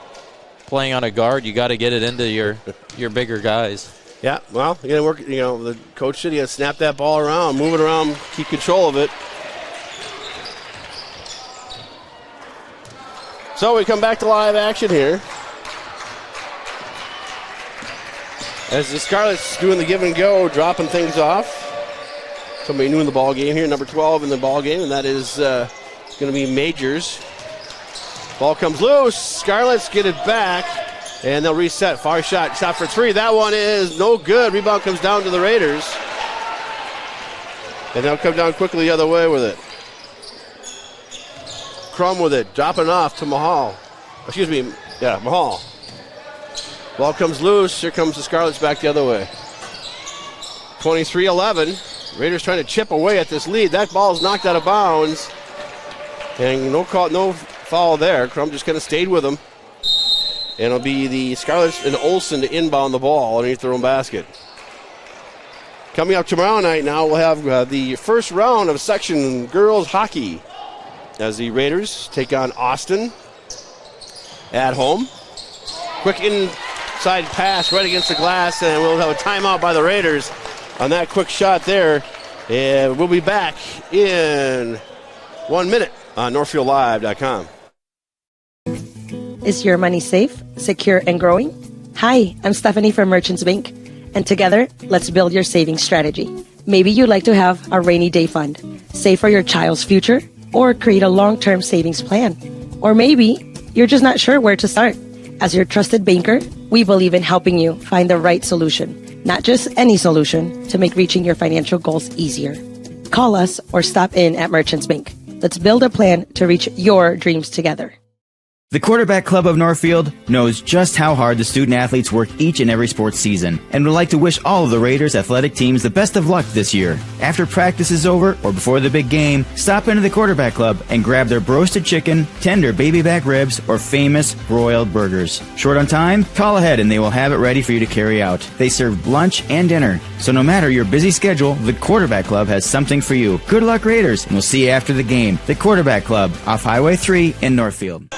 playing on a guard, you got to get it into your bigger guys. Yeah, well, you got to work. You know, the coach said you got to snap that ball around, move it around, keep control of it. So we come back to live action here. As the Scarlets doing the give and go, dropping things off. Somebody new in the ball game here, number 12 in the ball game, and that is going to be Majors. Ball comes loose. Scarlets get it back. And they'll reset. Far shot for three. That one is no good. Rebound comes down to the Raiders. And they'll come down quickly the other way with it. Crum with it, dropping off to Mahal. Mahal. Ball comes loose. Here comes the Scarlets back the other way. 23-11. Raiders trying to chip away at this lead. That ball's knocked out of bounds. And no foul there. Crum just kind of stayed with them. And it'll be the Scarlets and Olsen to inbound the ball underneath their own basket. Coming up tomorrow night now, we'll have the first round of section girls hockey as the Raiders take on Austin at home. Quick inside pass right against the glass, and we'll have a timeout by the Raiders on that quick shot there. And we'll be back in 1 minute on NorthfieldLive.com. Is your money safe, secure, and growing? Hi, I'm Stephanie from Merchants Bank, and together, let's build your savings strategy. Maybe you'd like to have a rainy day fund, save for your child's future, or create a long-term savings plan. Or maybe you're just not sure where to start. As your trusted banker, we believe in helping you find the right solution, not just any solution, to make reaching your financial goals easier. Call us or stop in at Merchants Bank. Let's build a plan to reach your dreams together. The Quarterback Club of Northfield knows just how hard the student-athletes work each and every sports season and would like to wish all of the Raiders athletic teams the best of luck this year. After practice is over or before the big game, stop into the Quarterback Club and grab their roasted chicken, tender baby back ribs, or famous broiled burgers. Short on time? Call ahead and they will have it ready for you to carry out. They serve lunch and dinner, so no matter your busy schedule, the Quarterback Club has something for you. Good luck, Raiders, and we'll see you after the game. The Quarterback Club, off Highway 3 in Northfield.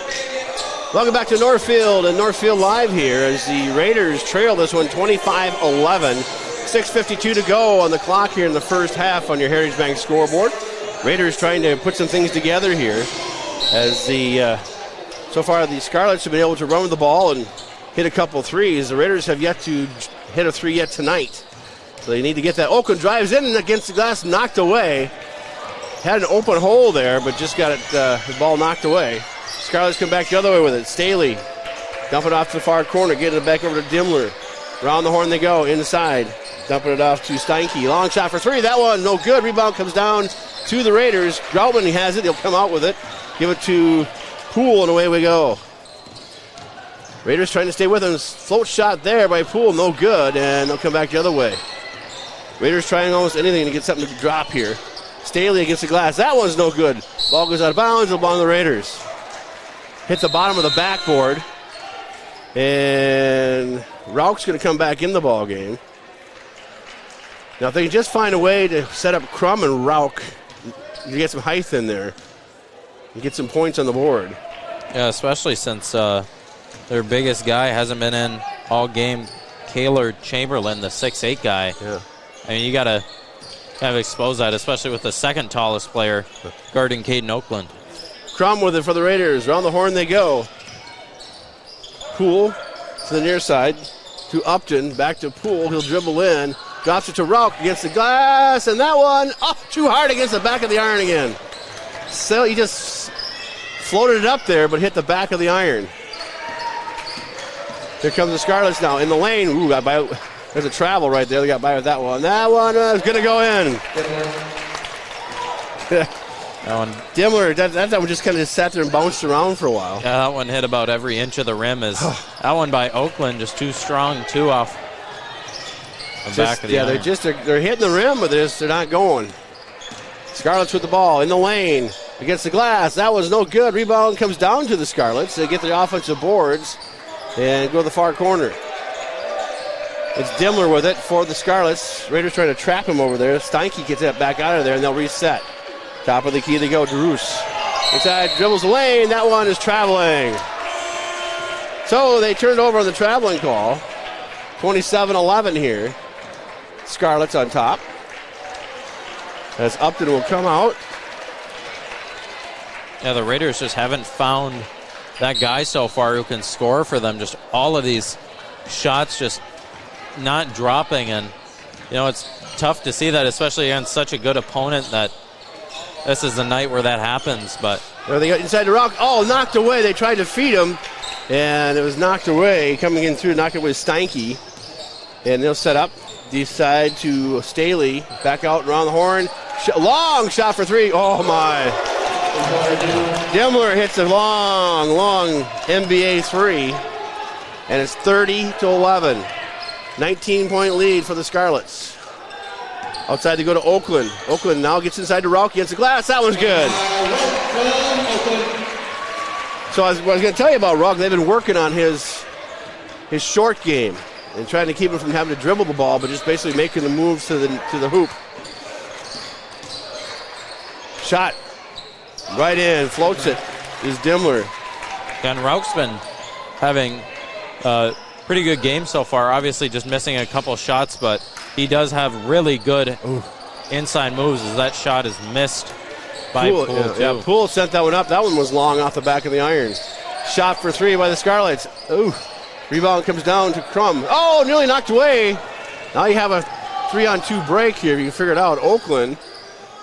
Welcome back to Northfield and Northfield Live here as the Raiders trail this one 25-11. 6:52 to go on the clock here in the first half on your Heritage Bank scoreboard. Raiders trying to put some things together here as so far the Scarlets have been able to run with the ball and hit a couple threes. The Raiders have yet to hit a three yet tonight. So they need to get that. Oakland drives in against the glass, knocked away. Had an open hole there, but just got the ball knocked away. Scarlets come back the other way with it. Staley dumping it off to the far corner, getting it back over to Dimmler. Around the horn they go, inside. Dumping it off to Steinke. Long shot for three. That one, no good. Rebound comes down to the Raiders. Groutman has it. He'll come out with it. Give it to Poole, and away we go. Raiders trying to stay with him. Float shot there by Poole, no good, and they'll come back the other way. Raiders trying almost anything to get something to drop here. Staley against the glass. That one's no good. Ball goes out of bounds. It'll belong to the Raiders. Hit the bottom of the backboard. And Rauch's going to come back in the ball game. Now, if they can just find a way to set up Crum and Rauch, you get some height in there. You get some points on the board. Yeah, especially since their biggest guy hasn't been in all game. Kaylor Chamberlain, the 6'8 guy. Yeah. I mean, you got to kind of expose that, especially with the second tallest player guarding Caden Oakland. Crum with it for the Raiders. Around the horn they go. Poole to the near side to Upton. Back to Poole. He'll dribble in. Drops it to Rauch against the glass. And that one, too hard against the back of the iron again. So he just floated it up there, but hit the back of the iron. Here comes the Scarlets now in the lane. Ooh, got by. There's a travel right there. They got by with that one. That one is going to go in. That one, Dimmler, that one just kind of sat there and bounced around for a while. Yeah, that one hit about every inch of the rim. That one by Oakland just too strong, too off the back of the iron. They're hitting the rim with this. They're not going. Scarlets with the ball in the lane against the glass. That was no good. Rebound comes down to the Scarlets. They get the offensive boards and go to the far corner. It's Dimmler with it for the Scarlets. Raiders trying to trap him over there. Steinke gets that back out of there, and they'll reset. Top of the key they go. DeRoos inside, dribbles the lane. That one is traveling. So they turned over on the traveling call. 27-11 here. Scarlets on top. As Upton will come out. Yeah, the Raiders just haven't found that guy so far who can score for them. Just all of these shots just not dropping. And, you know, it's tough to see that, especially against such a good opponent, that this is the night where that happens. But there they go inside the rock. Oh, knocked away. They tried to feed him. And it was knocked away. Coming in through, knocked it with Steinke. And they'll set up. Decide to Staley. Back out around the horn. Long shot for three. Oh, my. Demler hits a long NBA three. And it's 30-11. 19-point lead for the Scarlets. Outside they go to Oakland. Oakland now gets inside to Rauch against the glass. That one's good. So I was going to tell you about Rauch. They've been working on his short game and trying to keep him from having to dribble the ball, but just basically making the moves to the hoop. Shot. Right in. Floats it. Is Demler. And Rauch's been having a pretty good game so far. Obviously just missing a couple shots, but he does have really good inside moves as that shot is missed by Poole. Yeah, Poole sent that one up. That one was long off the back of the iron. Shot for three by the Scarlets. Ooh. Rebound comes down to Crum. Oh, nearly knocked away. Now you have a 3-on-2 break here. You can figure it out. Oakland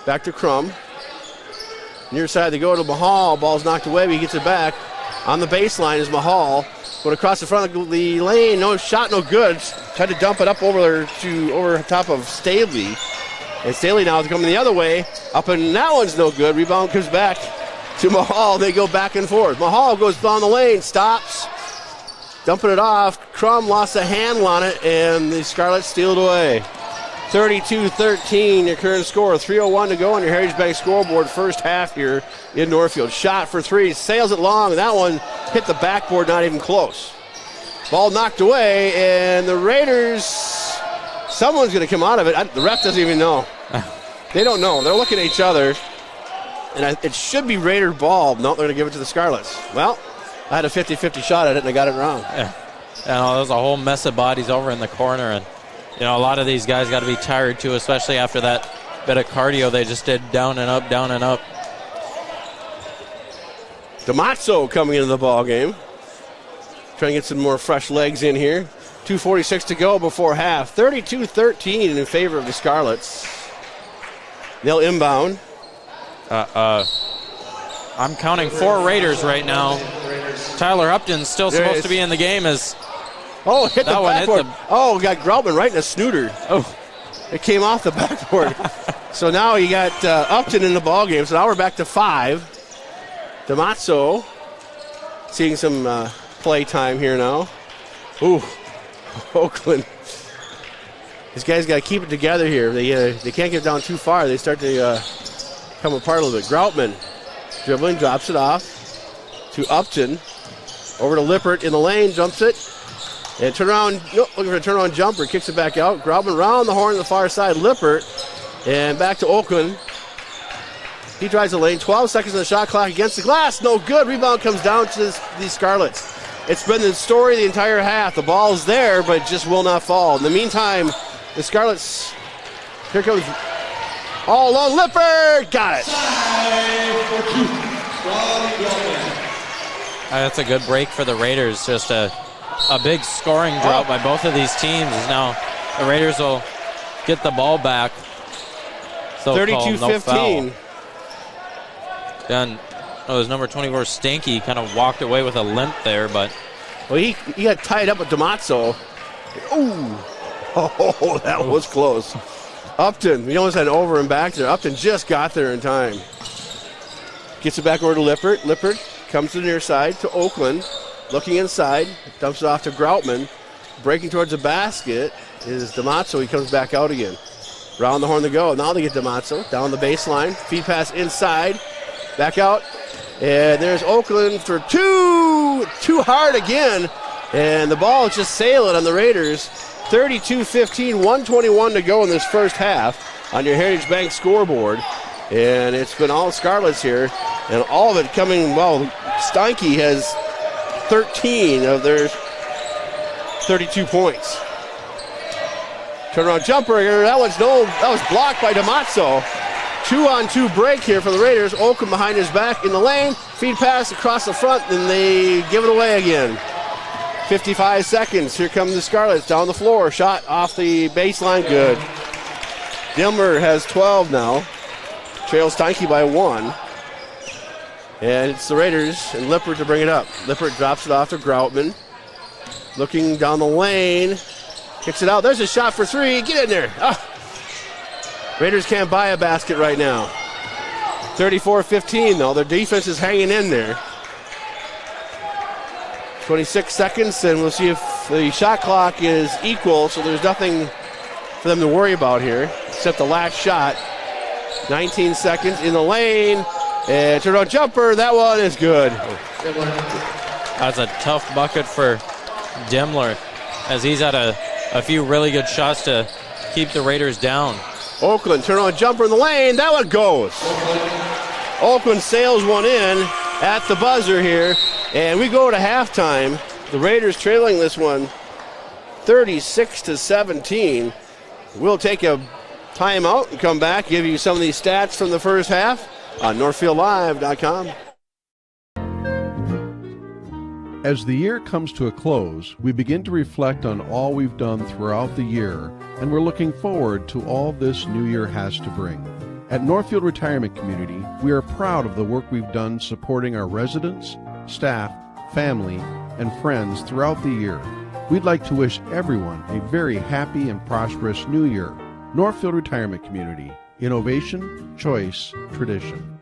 back to Crum. Near side they go to Mahal. Ball's knocked away, but he gets it back. On the baseline is Mahal. Going across the front of the lane. No shot, no good. Tried to dump it up over top of Staley. And Staley now is coming the other way. Up and that one's no good. Rebound comes back to Mahal. They go back and forth. Mahal goes down the lane, stops. Dumping it off. Crum lost a handle on it, and the Scarlets steal it away. 32-13, your current score. 3:01 to go on your Heritage Bank scoreboard. First half here in Northfield. Shot for three. Sails it long. That one hit the backboard, not even close. Ball knocked away, and the Raiders, someone's going to come out of it. The ref doesn't even know. They don't know. They're looking at each other, and it should be Raider ball. No, they're going to give it to the Scarlets. Well, I had a 50-50 shot at it, and I got it wrong. Yeah. There's a whole mess of bodies over in the corner, and a lot of these guys got to be tired too, especially after that bit of cardio they just did down and up, down and up. DiMazzo coming into the ball game. Trying to get some more fresh legs in here. 2:46 to go before half. 32-13 in favor of the Scarlets. They'll inbound. I'm counting 4 Raiders right now. Tyler Upton's still supposed to be in the game as... Oh, hit the backboard. Got Groutman right in the snooter. Oh, it came off the backboard. So now you got Upton in the ball game. So now we're back to 5. DiMazzo seeing some play time here now. Ooh, Oakland. These guys got to keep it together here. They can't get down too far. They start to come apart a little bit. Groutman dribbling, drops it off to Upton. Over to Lippert in the lane, jumps it. And looking for a turnaround jumper, kicks it back out. Groutman around the horn on the far side. Lippert, and back to Oakland. He drives the lane. 12 seconds on the shot clock against the glass. No good. Rebound comes down to these Scarlets. It's been the story the entire half. The ball's there, but it just will not fall. In the meantime, the Scarlets, here comes all along. Lippert, got it. That's a good break for the Raiders. Just a big scoring drought by both of these teams. Now the Raiders will get the ball back. 32-15. Then it was number 24, Stanky, kind of walked away with a limp there, but... Well, he got tied up with DiMazzo. Ooh. Oh, that was close. Upton, we almost had over and back there. Upton just got there in time. Gets it back over to Lippert. Lippert comes to the near side to Oakland. Looking inside, dumps it off to Groutman. Breaking towards the basket is DiMazzo. He comes back out again. Round the horn to go. Now they get DiMazzo down the baseline. Feed pass inside. Back out. And there's Oakland for two. Too hard again. And the ball is just sailing on the Raiders. 32-15, 1:21 to go in this first half on your Heritage Bank scoreboard. And it's been all Scarlets here. And all of it coming, Steinke has 13 of their 32 points. Turnaround jumper here. That was blocked by DiMazzo. 2-on-2 break here for the Raiders. Oakland behind his back in the lane. Feed pass across the front, and they give it away again. 55 seconds. Here come the Scarlets down the floor. Shot off the baseline. Good. Dilmer has 12 now. Trails Steinke by 1. And it's the Raiders and Lippert to bring it up. Lippert drops it off to Groutman. Looking down the lane. Kicks it out. There's a shot for three. Get in there. Ah. Raiders can't buy a basket right now. 34-15 though. Their defense is hanging in there. 26 seconds, and we'll see if the shot clock is equal, so there's nothing for them to worry about here, except the last shot. 19 seconds in the lane, and turnaround jumper, that one is good. That's a tough bucket for Demler, as he's had a few really good shots to keep the Raiders down. Oakland, turnaround jumper in the lane, that one goes. Oakland sails one in at the buzzer here, and we go to halftime. The Raiders trailing this one 36-17. We'll take a timeout and come back, give you some of these stats from the first half on NorthfieldLive.com. As the year comes to a close, we begin to reflect on all we've done throughout the year, and we're looking forward to all this new year has to bring. At Northfield Retirement Community, we are proud of the work we've done supporting our residents, staff, family, and friends throughout the year. We'd like to wish everyone a very happy and prosperous new year. Northfield Retirement Community. Innovation, choice, tradition.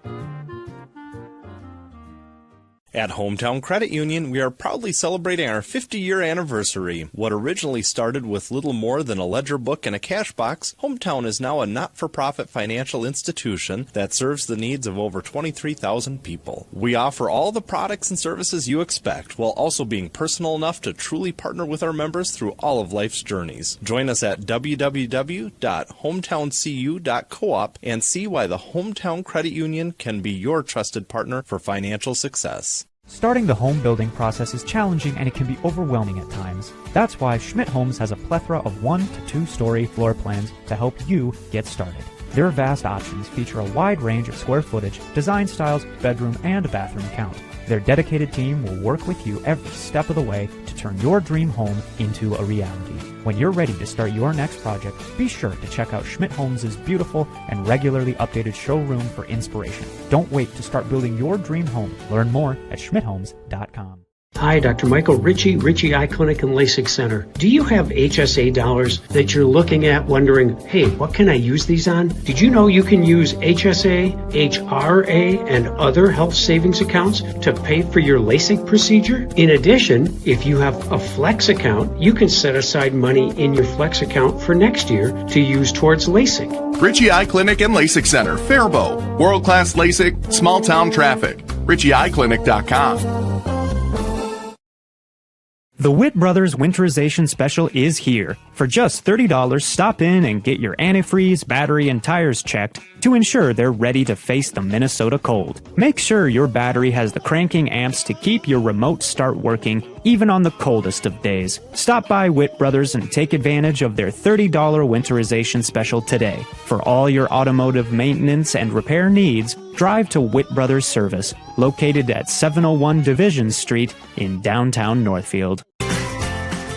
At Hometown Credit Union, we are proudly celebrating our 50-year anniversary. What originally started with little more than a ledger book and a cash box, Hometown is now a not-for-profit financial institution that serves the needs of over 23,000 people. We offer all the products and services you expect, while also being personal enough to truly partner with our members through all of life's journeys. Join us at www.hometowncu.coop and see why the Hometown Credit Union can be your trusted partner for financial success. Starting the home building process is challenging and it can be overwhelming at times. That's why Schmidt Homes has a plethora of 1 to 2 story floor plans to help you get started. Their vast options feature a wide range of square footage, design styles, bedroom, and bathroom count. Their dedicated team will work with you every step of the way to turn your dream home into a reality. When you're ready to start your next project, be sure to check out Schmidt Homes' beautiful and regularly updated showroom for inspiration. Don't wait to start building your dream home. Learn more at schmidthomes.com. Hi, Dr. Michael Ritchie Eye Clinic and LASIK Center. Do you have HSA dollars that you're looking at wondering, hey, what can I use these on? Did you know you can use HSA, HRA, and other health savings accounts to pay for your LASIK procedure? In addition, if you have a Flex account, you can set aside money in your Flex account for next year to use towards LASIK. Ritchie Eye Clinic and LASIK Center, Faribault. World-class LASIK, small-town traffic. RitchieEyeClinic.com. The Witt Brothers Winterization Special is here. For just $30, stop in and get your antifreeze, battery, and tires checked to ensure they're ready to face the Minnesota cold. Make sure your battery has the cranking amps to keep your remote start working even on the coldest of days. Stop by Witt Brothers and take advantage of their $30 Winterization Special today. For all your automotive maintenance and repair needs, drive to Witt Brothers Service, located at 701 Division Street in downtown Northfield.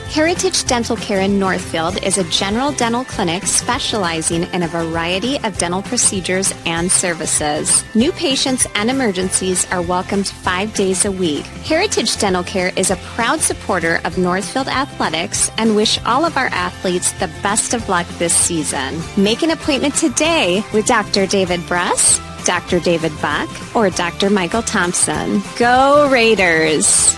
Heritage Dental Care in Northfield is a general dental clinic specializing in a variety of dental procedures and services. New patients and emergencies are welcomed 5 days a week. Heritage Dental Care is a proud supporter of Northfield Athletics and wish all of our athletes the best of luck this season. Make an appointment today with Dr. David Bruss, Dr. David Buck, or Dr. Michael Thompson. Go Raiders!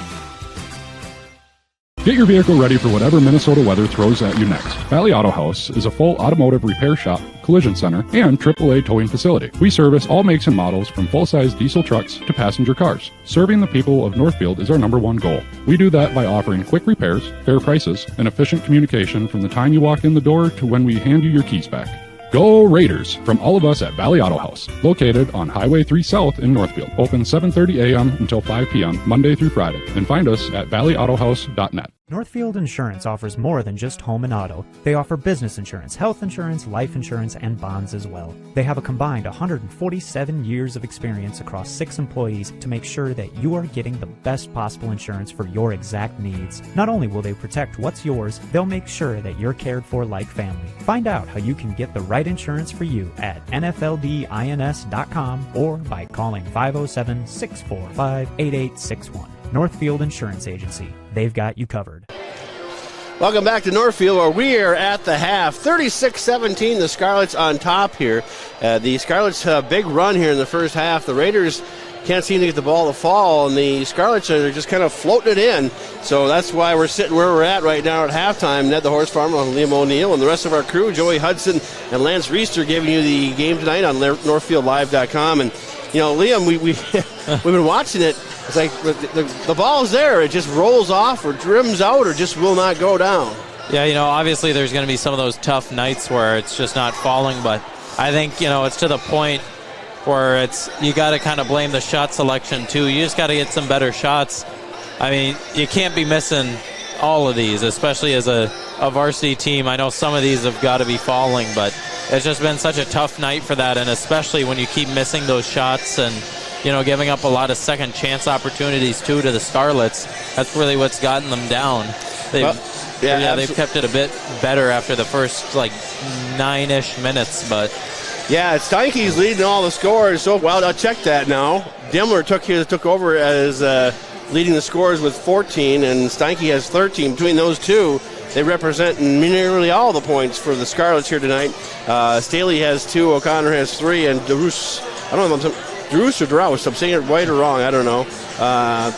Get your vehicle ready for whatever Minnesota weather throws at you next. Valley Auto House is a full automotive repair shop, collision center, and AAA towing facility. We service all makes and models from full-size diesel trucks to passenger cars. Serving the people of Northfield is our #1 goal. We do that by offering quick repairs, fair prices, and efficient communication from the time you walk in the door to when we hand you your keys back. Go Raiders! From all of us at Valley Auto House, located on Highway 3 South in Northfield. Open 7:30 a.m. until 5 p.m. Monday through Friday. And find us at valleyautohouse.net. Northfield Insurance offers more than just home and auto. They offer business insurance, health insurance, life insurance, and bonds as well. They have a combined 147 years of experience across 6 employees to make sure that you are getting the best possible insurance for your exact needs. Not only will they protect what's yours, they'll make sure that you're cared for like family. Find out how you can get the right insurance for you at nfldins.com or by calling 507-645-8861. Northfield Insurance Agency. They've got you covered. Welcome back to Northfield, where we are at the half. 36-17, the Scarlets on top here. The Scarlets' big run here in the first half. The Raiders can't seem to get the ball to fall, and the Scarlets are just kind of floating it in. So that's why we're sitting where we're at right now at halftime. Ned the Horse Farmer, Liam O'Neill, and the rest of our crew, Joey Hudson and Lance Reister, giving you the game tonight on NorthfieldLive.com. And, you know, Liam, we've been watching it. It's like the ball's there. It just rolls off or trims out or just will not go down. Yeah, you know, obviously there's going to be some of those tough nights where it's just not falling, but I think, you know, it's to the point where you got to kind of blame the shot selection too. You just got to get some better shots. I mean, you can't be missing all of these, especially as a varsity team. I know some of these have got to be falling, but it's just been such a tough night for that, and especially when you keep missing those shots and, you know, giving up a lot of second chance opportunities too to the Scarlets. That's really what's gotten them down. They've kept it a bit better after the first like 9-ish minutes, but yeah, Steinke's leading all the scores. So well, I'll check that now. Dimmler took over as leading the scores with 14, and Steinke has 13. Between those two, they represent nearly all the points for the Scarlets here tonight. Staley has 2, O'Connor has 3, and DeRoos, I don't know if I'm Drews or Doraus, I'm saying it right or wrong, I don't know.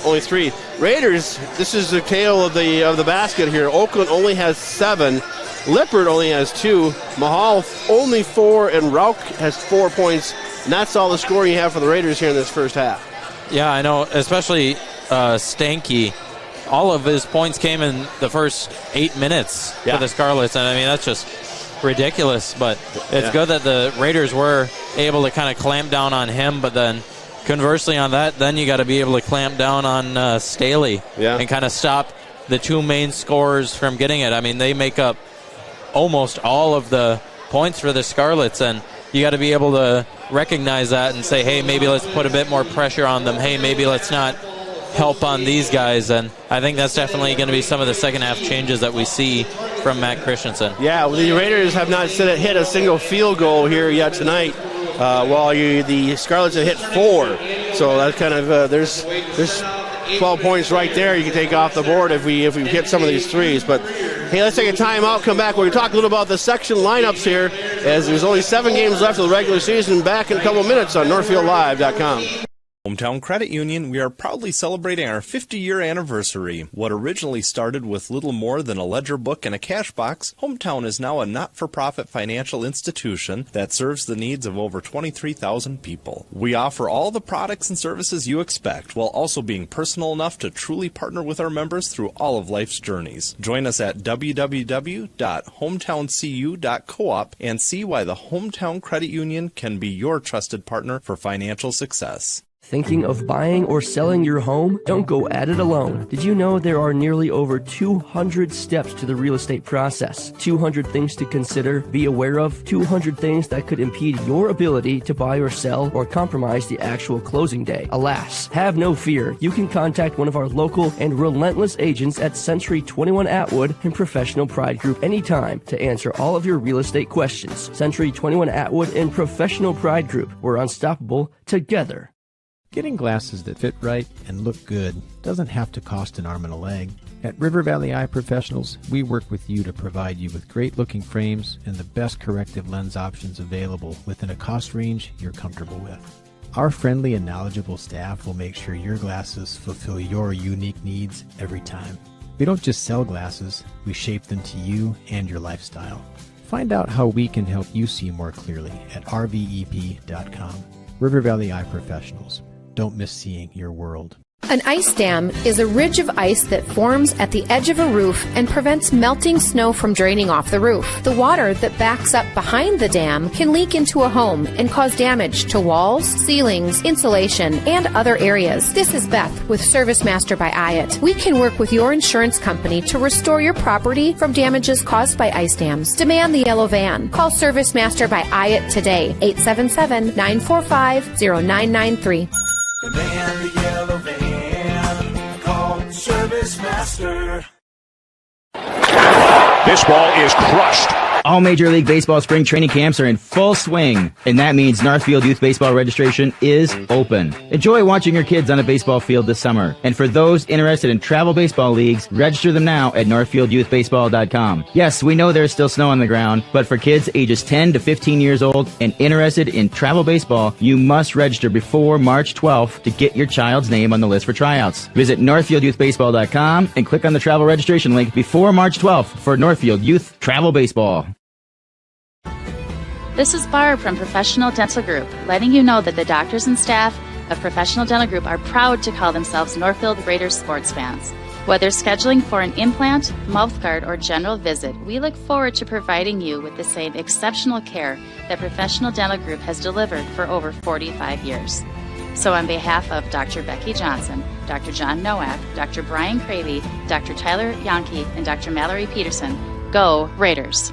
Only 3. Raiders, this is the tail of the basket here. Oakland only has 7. Lippert only has 2. Mahal only 4, and Rauch has 4 points. And that's all the scoring you have for the Raiders here in this first half. Yeah, I know, especially Stanky. All of his points came in the first 8 minutes for the Scarlets, and I mean, that's just ridiculous, but it's good that the Raiders were able to kind of clamp down on him, but then conversely on that, then you got to be able to clamp down on Staley and kind of stop the 2 main scorers from getting it. I mean, they make up almost all of the points for the Scarlets, and you got to be able to recognize that and say, hey, maybe let's put a bit more pressure on them. Hey, maybe let's not help on these guys, and I think that's definitely going to be some of the second half changes that we see from Matt Christensen. Yeah, well, the Raiders have not hit a single field goal here yet tonight, while the Scarlets have hit 4. So that's kind of there's 12 points right there you can take off the board if we hit some of these threes. But hey, let's take a timeout, come back. We're going to talk a little about the section lineups here, as there's only 7 games left of the regular season. Back in a couple minutes on NorthfieldLive.com. Hometown Credit Union, we are proudly celebrating our 50-year anniversary. What originally started with little more than a ledger book and a cash box, Hometown is now a not-for-profit financial institution that serves the needs of over 23,000 people. We offer all the products and services you expect, while also being personal enough to truly partner with our members through all of life's journeys. Join us at www.hometowncu.coop and see why the Hometown Credit Union can be your trusted partner for financial success. Thinking of buying or selling your home? Don't go at it alone. Did you know there are nearly over 200 steps to the real estate process? 200 things to consider, be aware of, 200 things that could impede your ability to buy or sell or compromise the actual closing day. Alas, have no fear. You can contact one of our local and relentless agents at Century 21 Atwood and Professional Pride Group anytime to answer all of your real estate questions. Century 21 Atwood and Professional Pride Group. We're unstoppable together. Getting glasses that fit right and look good doesn't have to cost an arm and a leg. At River Valley Eye Professionals, we work with you to provide you with great-looking frames and the best corrective lens options available within a cost range you're comfortable with. Our friendly and knowledgeable staff will make sure your glasses fulfill your unique needs every time. We don't just sell glasses, we shape them to you and your lifestyle. Find out how we can help you see more clearly at rvep.com. River Valley Eye Professionals. Don't miss seeing your world. An ice dam is a ridge of ice that forms at the edge of a roof and prevents melting snow from draining off the roof. The water that backs up behind the dam can leak into a home and cause damage to walls, ceilings, insulation, and other areas. This is Beth with Service Master by Hyatt. We can work with your insurance company to restore your property from damages caused by ice dams. Demand the yellow van. Call Service Master by Hyatt today, 877-945-0993. Demand the yellow van. Call Service Master. This ball is crushed. All Major League Baseball spring training camps are in full swing, and that means Northfield Youth Baseball registration is open. Enjoy watching your kids on a baseball field this summer. And for those interested in travel baseball leagues, register them now at northfieldyouthbaseball.com. Yes, we know there's still snow on the ground, but for kids ages 10 to 15 years old and interested in travel baseball, you must register before March 12th to get your child's name on the list for tryouts. Visit northfieldyouthbaseball.com and click on the travel registration link before March 12th for Northfield Youth Travel Baseball. This is Barb from Professional Dental Group, letting you know that the doctors and staff of Professional Dental Group are proud to call themselves Northfield Raiders sports fans. Whether scheduling for an implant, mouthguard, or general visit, we look forward to providing you with the same exceptional care that Professional Dental Group has delivered for over 45 years. So on behalf of Dr. Becky Johnson, Dr. John Nowak, Dr. Brian Cravey, Dr. Tyler Yonke, and Dr. Mallory Peterson, go Raiders!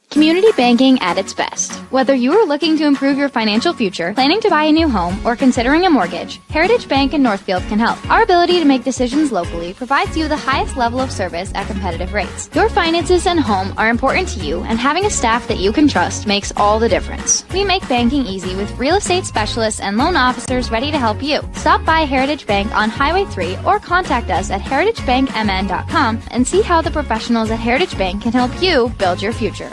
Community banking at its best. Whether you are looking to improve your financial future, planning to buy a new home, or considering a mortgage, Heritage Bank in Northfield can help. Our ability to make decisions locally provides you the highest level of service at competitive rates. Your finances and home are important to you, and having a staff that you can trust makes all the difference. We make banking easy with real estate specialists and loan officers ready to help you. Stop by Heritage Bank on Highway 3 or contact us at heritagebankmn.com and see how the professionals at Heritage Bank can help you build your future.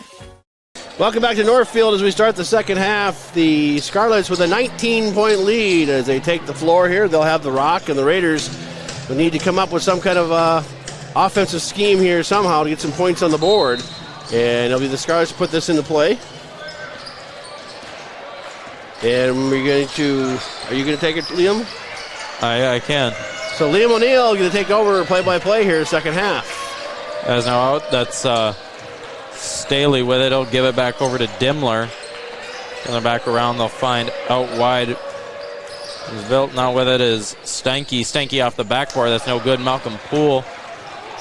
Welcome back to Northfield as we start the second half. The Scarlets with a 19-point lead as they take the floor here. They'll have the rock, and the Raiders will need to come up with some kind of offensive scheme here somehow to get some points on the board. And it'll be the Scarlets to put this into play. And are you going to take it, Liam? I can. So Liam O'Neill going to take over play-by-play here second half. As now out, that's Staley with it. He'll give it back over to Dimmler. Going back around, they'll find out wide. Built now with it is Stanky. Stanky off the backboard. That's no good. Malcolm Poole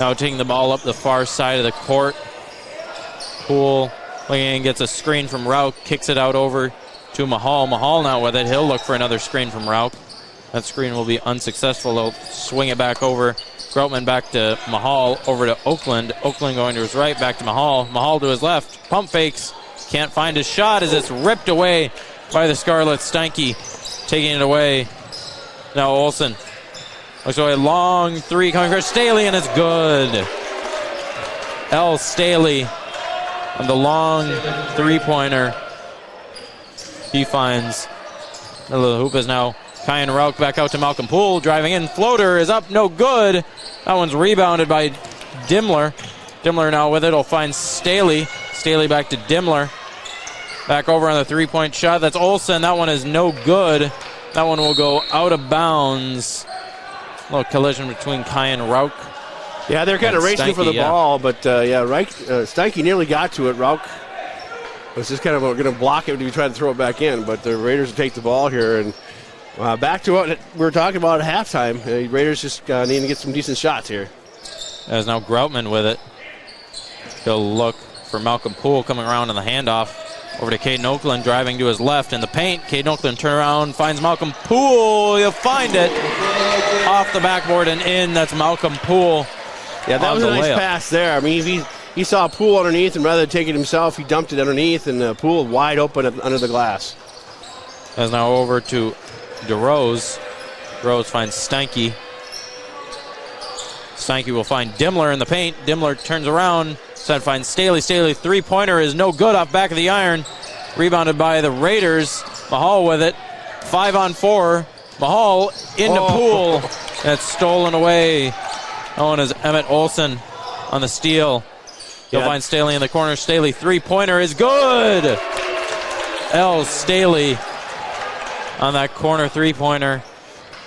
now taking the ball up the far side of the court. Poole looking in, gets a screen from Rauch. Kicks it out over to Mahal. Mahal now with it. He'll look for another screen from Rauch. That screen will be unsuccessful. They'll swing it back over. Groutman back to Mahal, over to Oakland. Oakland going to his right, back to Mahal. Mahal to his left. Pump fakes. Can't find his shot as it's ripped away by the Scarlets. Stanky taking it away. Now Olsen looks away. Long three coming for Staley, and it's good. L. Staley on the long three-pointer. He finds the hoop is now Kyan Rauch back out to Malcolm Poole. Driving in. Floater is up. No good. That one's rebounded by Dimmler. Dimmler now with it. Will find Staley. Staley back to Dimmler. Back over on the three-point shot. That's Olsen. That one is no good. That one will go out of bounds. A little collision between Kyan Rauch. Yeah, they're kind of racing for the ball, but Stanky nearly got to it. Rauch was just kind of going to block it to try to throw it back in, but the Raiders will take the ball here. And back to what we were talking about at halftime. The Raiders just need to get some decent shots here. There's now Groutman with it. He'll look for Malcolm Poole coming around on the handoff. Over to Caden Oakland, driving to his left in the paint. Caden Oakland turn around, finds Malcolm Poole. He'll find it off the backboard and in. That's Malcolm Poole. Yeah, that was a nice pass there. I mean, he saw Poole underneath, and rather than take it himself, he dumped it underneath, and Poole wide open under the glass. That's now over to DeRose. DeRose finds Stanky. Stanky will find Dimmler in the paint. Dimmler turns around. Instead finds Staley. Staley three-pointer is no good off back of the iron. Rebounded by the Raiders. Mahal with it. 5-on-4. Mahal into Poole. That's stolen away. That one is Emmett Olsen on the steal. He'll find Staley in the corner. Staley three-pointer is good. L. Staley on that corner three-pointer.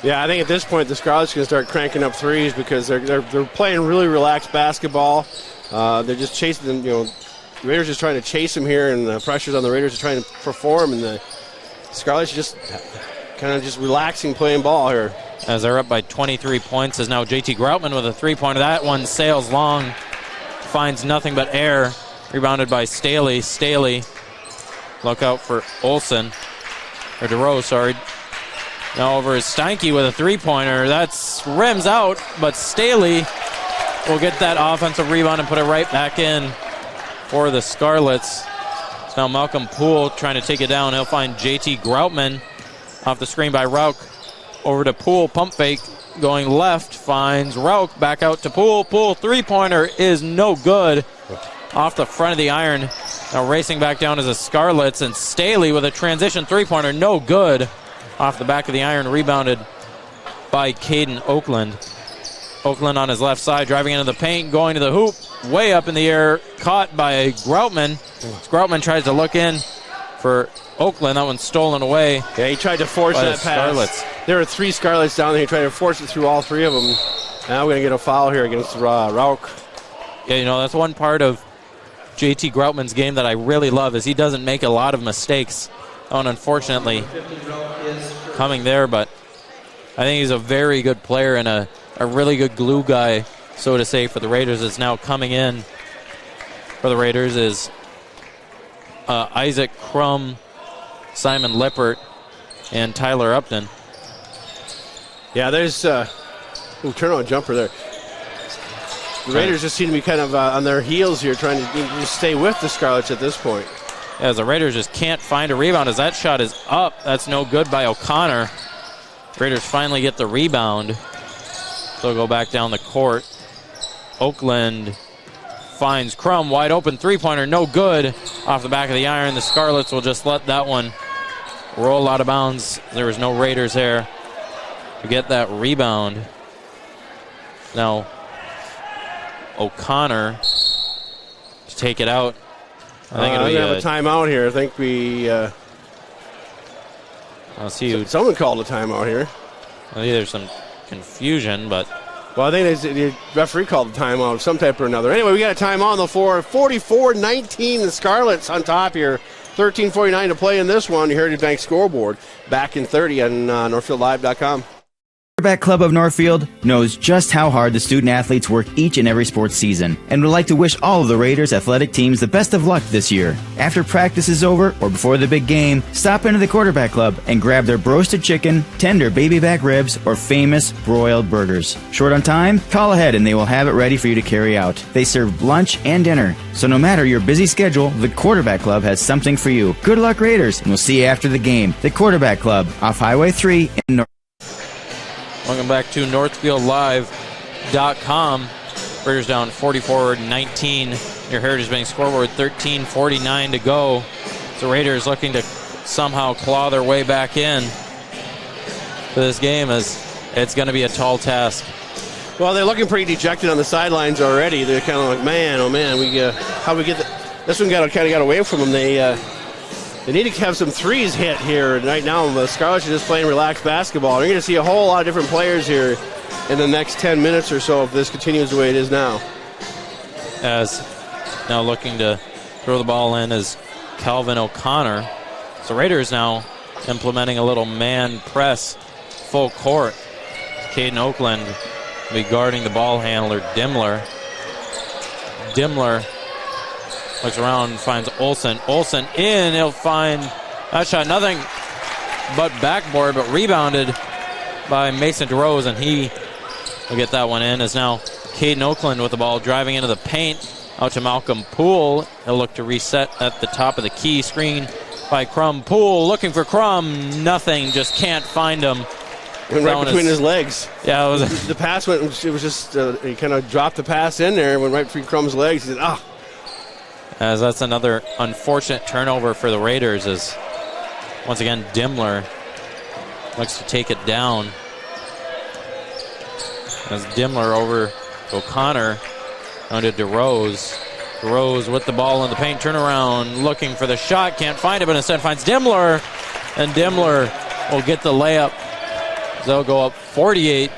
Yeah, I think at this point the Scarlets going to start cranking up threes because they're playing really relaxed basketball. They're just chasing them. The Raiders just trying to chase them here, and the pressure's on the Raiders to try to perform, and the Scarlets just kind of just relaxing playing ball here. As they're up by 23 points, is now JT Groutman with a three-pointer. That one sails long, finds nothing but air. Rebounded by Staley. Staley, look out for Olsen, or DeRose, sorry. Now over is Steinke with a three-pointer. That's rims out, but Staley will get that offensive rebound and put it right back in for the Scarlets. It's now Malcolm Poole trying to take it down. He'll find JT Groutman off the screen by Rauch. Over to Poole, pump fake, going left, finds Rauch, back out to Poole. Poole, three-pointer is no good. Off the front of the iron. Now racing back down is the Scarlets, and Staley with a transition three-pointer, no good. Off the back of the iron, rebounded by Caden Oakland. Oakland on his left side, driving into the paint, going to the hoop, way up in the air, caught by Groutman. Groutman tries to look in for Oakland. That one's stolen away. Yeah, he tried to force that pass. Scarlets. There were three Scarlets down there. He tried to force it through all three of them. Now we're going to get a foul here against Rauch. Yeah, that's one part of JT Groutman's game that I really love is he doesn't make a lot of mistakes. And unfortunately, coming there, but I think he's a very good player and a really good glue guy, so to say, for the Raiders. Is now coming in for the Raiders is Isaac Crum, Simon Lippert, and Tyler Upton. Yeah, there's turn on jumper there. The Raiders just seem to be kind of on their heels here, trying to just stay with the Scarlets at this point. As the Raiders just can't find a rebound as that shot is up. That's no good by O'Connor. Raiders finally get the rebound. So they'll go back down the court. Oakland finds Crum, wide open three-pointer, no good. Off the back of the iron, the Scarlets will just let that one roll out of bounds. There was no Raiders there to get that rebound. Now O'Connor to take it out. I think it'll be have a timeout here. I think I'll see you. Someone called a timeout here. I think there's some confusion, but well, I think the referee called a timeout of some type or another. Anyway, we got a timeout on the floor. 44-19, the Scarlets on top here. 13:49 to play in this one. You Heritage Bank scoreboard back in 30 on NorthfieldLive.com. Quarterback Club of Northfield knows just how hard the student athletes work each and every sports season and would like to wish all of the Raiders athletic teams the best of luck this year. After practice is over or before the big game, stop into the Quarterback Club and grab their roasted chicken, tender baby back ribs, or famous broiled burgers. Short on time? Call ahead and they will have it ready for you to carry out. They serve lunch and dinner, so no matter your busy schedule, the Quarterback Club has something for you. Good luck, Raiders, and we'll see you after the game. The Quarterback Club off Highway 3 in North. Welcome back to NorthfieldLive.com. Raiders down 44-19. Your Heritage Bank scoreboard, 13:49 to go. The Raiders looking to somehow claw their way back in to this game, as it's going to be a tall task. Well, they're looking pretty dejected on the sidelines already. They're kind of like, man, oh man, how we get this one kind of got away from them. They need to have some threes hit here right now. The Scarlets are just playing relaxed basketball. You're going to see a whole lot of different players here in the next 10 minutes or so if this continues the way it is now. As now looking to throw the ball in is Calvin O'Connor. So Raiders now implementing a little man press full court. Caden Oakland will be guarding the ball handler, Dimmler. Dimmler looks around and finds Olsen. Olsen in. He'll find that shot. Nothing but backboard, but rebounded by Mason DeRose, and he will get that one in. As now Caden Oakland with the ball driving into the paint. Out to Malcolm Poole. He'll look to reset at the top of the key. Screen by Crum. Poole looking for Crum. Nothing. Just can't find him. Went right between his legs. Yeah, it was the pass went. It was just he kind of dropped the pass in there. Went right between Crum's legs. He said, As that's another unfortunate turnover for the Raiders, as once again Dimmler looks to take it down. As Dimmler over O'Connor, down to DeRose. DeRose with the ball in the paint, turnaround, looking for the shot, can't find it, but instead finds Dimmler, and Dimmler will get the layup They'll go up 48-19,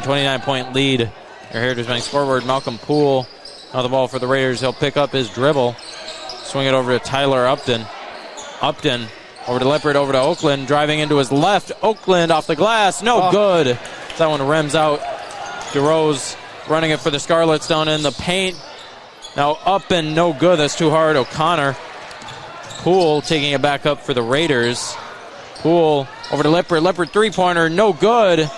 29-point lead. Your Heritage Bank scoreboard. Malcolm Poole on the ball for the Raiders. He'll pick up his dribble, swing it over to Tyler Upton. Upton over to Lippert, over to Oakland, driving into his left. Oakland off the glass, no good. That one rims out. DeRose running it for the Scarlets down in the paint. Now Upton, no good. That's too hard. O'Connor. Poole taking it back up for the Raiders. Poole over to Lippert. Lippert three-pointer, no good.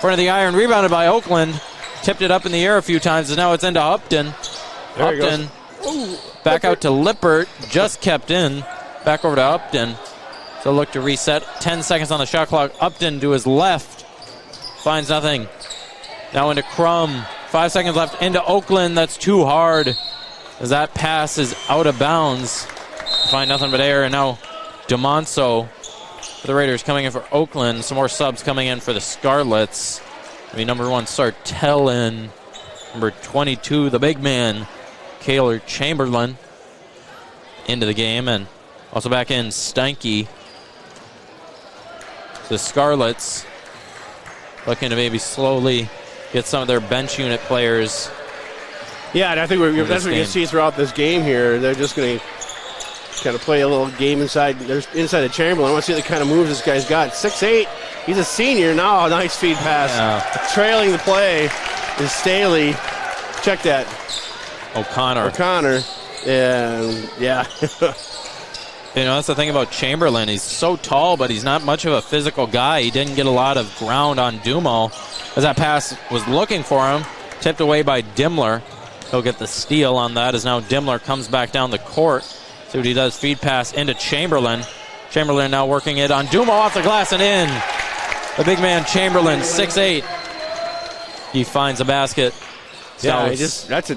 Front of the iron, rebounded by Oakland. Tipped it up in the air a few times, and now it's into Upton. There Upton back out to Lippert, just kept in. Back over to Upton. So look to reset. 10 seconds on the shot clock. Upton to his left. Finds nothing. Now into Crum. 5 seconds left into Oakland. That's too hard as that pass is out of bounds. Find nothing but air. And now DeMonso for the Raiders coming in for Oakland. Some more subs coming in for the Scarlets. Number 1, Sartell. Number 22, the big man, Kaylor Chamberlain, into the game. And also back in Steinke. The Scarlets looking to maybe slowly get some of their bench unit players. Yeah, and I think that's what you're going to see throughout this game here. They're just going to kind of play a little game inside the Chamberlain. I want to see the kind of moves this guy's got. 6'8", he's a senior now. Nice feed pass. Yeah. Trailing the play is Staley. Check that. O'Connor. And, yeah. That's the thing about Chamberlain. He's so tall, but he's not much of a physical guy. He didn't get a lot of ground on Dumo as that pass was looking for him. Tipped away by Dimmler. He'll get the steal on that as now Dimmler comes back down the court. See what he does. Feed pass into Chamberlain. Chamberlain now working it on Dumo off the glass and in. The big man Chamberlain, 6'8". He finds a basket. Yeah, that's a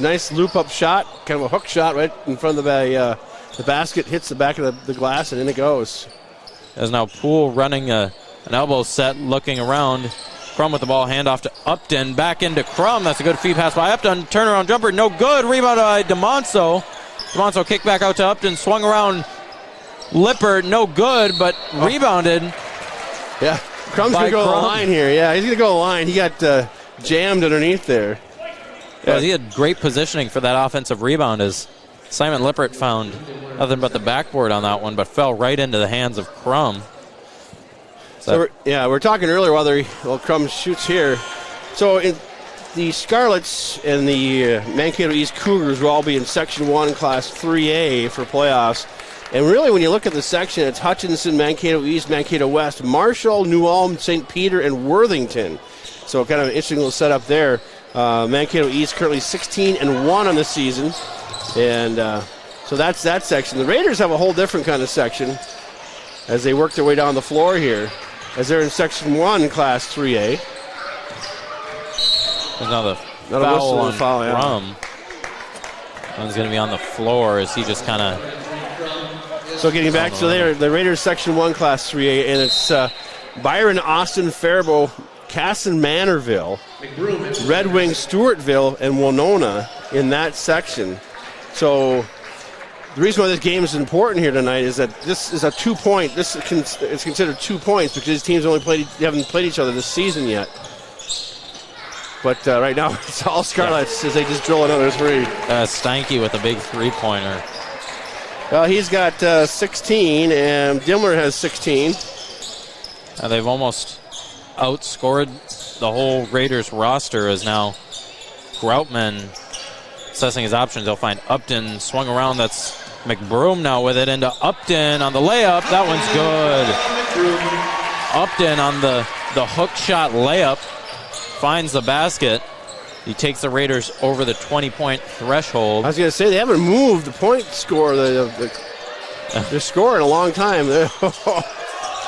nice loop up shot, kind of a hook shot right in front of the basket, hits the back of the glass, and in it goes. As now Poole running an elbow set, looking around. Crum with the ball, handoff to Upton, back into Crum. That's a good feed pass by Upton. Turnaround jumper, no good. Rebound by DeMonso. DeMonso kicked back out to Upton, swung around Lippert, no good, but rebounded. Yeah, Crum's going to go to the line here. Yeah, he's going to go to the line. He got jammed underneath there. Yeah, he had great positioning for that offensive rebound as Simon Lippert found nothing but the backboard on that one, but fell right into the hands of Crum. So we're talking earlier whether Crum shoots here. So the Scarlets and the Mankato East Cougars will all be in Section 1, Class 3A for playoffs. And really, when you look at the section, it's Hutchinson, Mankato East, Mankato West, Marshall, New Ulm, St. Peter, and Worthington. So kind of an interesting little setup there. Mankato East currently 16-1 on the season. And so that's that section. The Raiders have a whole different kind of section as they work their way down the floor here, as they're in Section 1, Class 3A. There's another foul on Crum. One's going to be on the floor as he just kind of... So getting back to the Raiders Section 1 Class 3A, and it's Byron, Austin, Faribault, Casson, Manorville, Red Wing, Stewartville, and Winona in that section. So the reason why this game is important here tonight is that this is a 2-point. It's considered 2 points because these teams haven't played each other this season yet. But right now it's all Scarlets as they just drill another three. Steinke with a big three-pointer. Well, he's got 16, and Dimmler has 16. They've almost outscored the whole Raiders roster as now Groutman assessing his options. They'll find Upton swung around. That's McBroom now with it into Upton on the layup. That one's good. Upton on the hook shot layup finds the basket. He takes the Raiders over the 20-point threshold. I was going to say, they haven't moved the point score. They're scoring a long time. That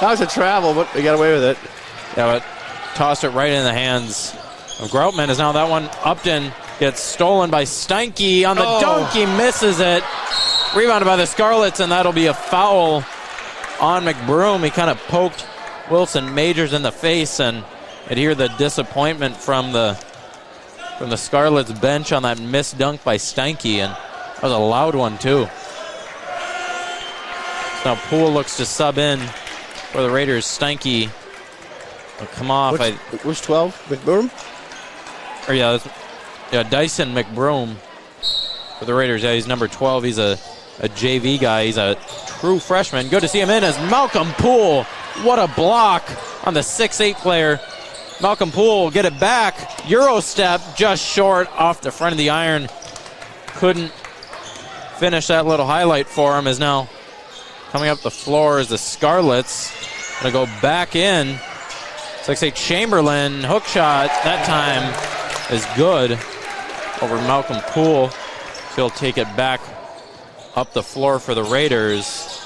was a travel, but they got away with it. Yeah, but tossed it right in the hands of Groutman. Is now that one. Upton gets stolen by Steinke on the dunk. He misses it. Rebounded by the Scarlets, and that'll be a foul on McBroom. He kind of poked Wilson Majors in the face, and you'd hear the disappointment from the Scarlets bench on that missed dunk by Steinke, and that was a loud one too. Now Poole looks to sub in for the Raiders. Steinke come off. Which 12? McBroom? Dyson McBroom for the Raiders. Yeah, he's number 12. He's a JV guy. He's a true freshman. Good to see him in as Malcolm Poole. What a block on the 6'8 player. Malcolm Poole get it back. Euro step just short off the front of the iron. Couldn't finish that little highlight for him. Is now coming up the floor as the Scarlets going to go back in. 6'8 Chamberlain, hook shot. That time is good over Malcolm Poole. He'll take it back up the floor for the Raiders.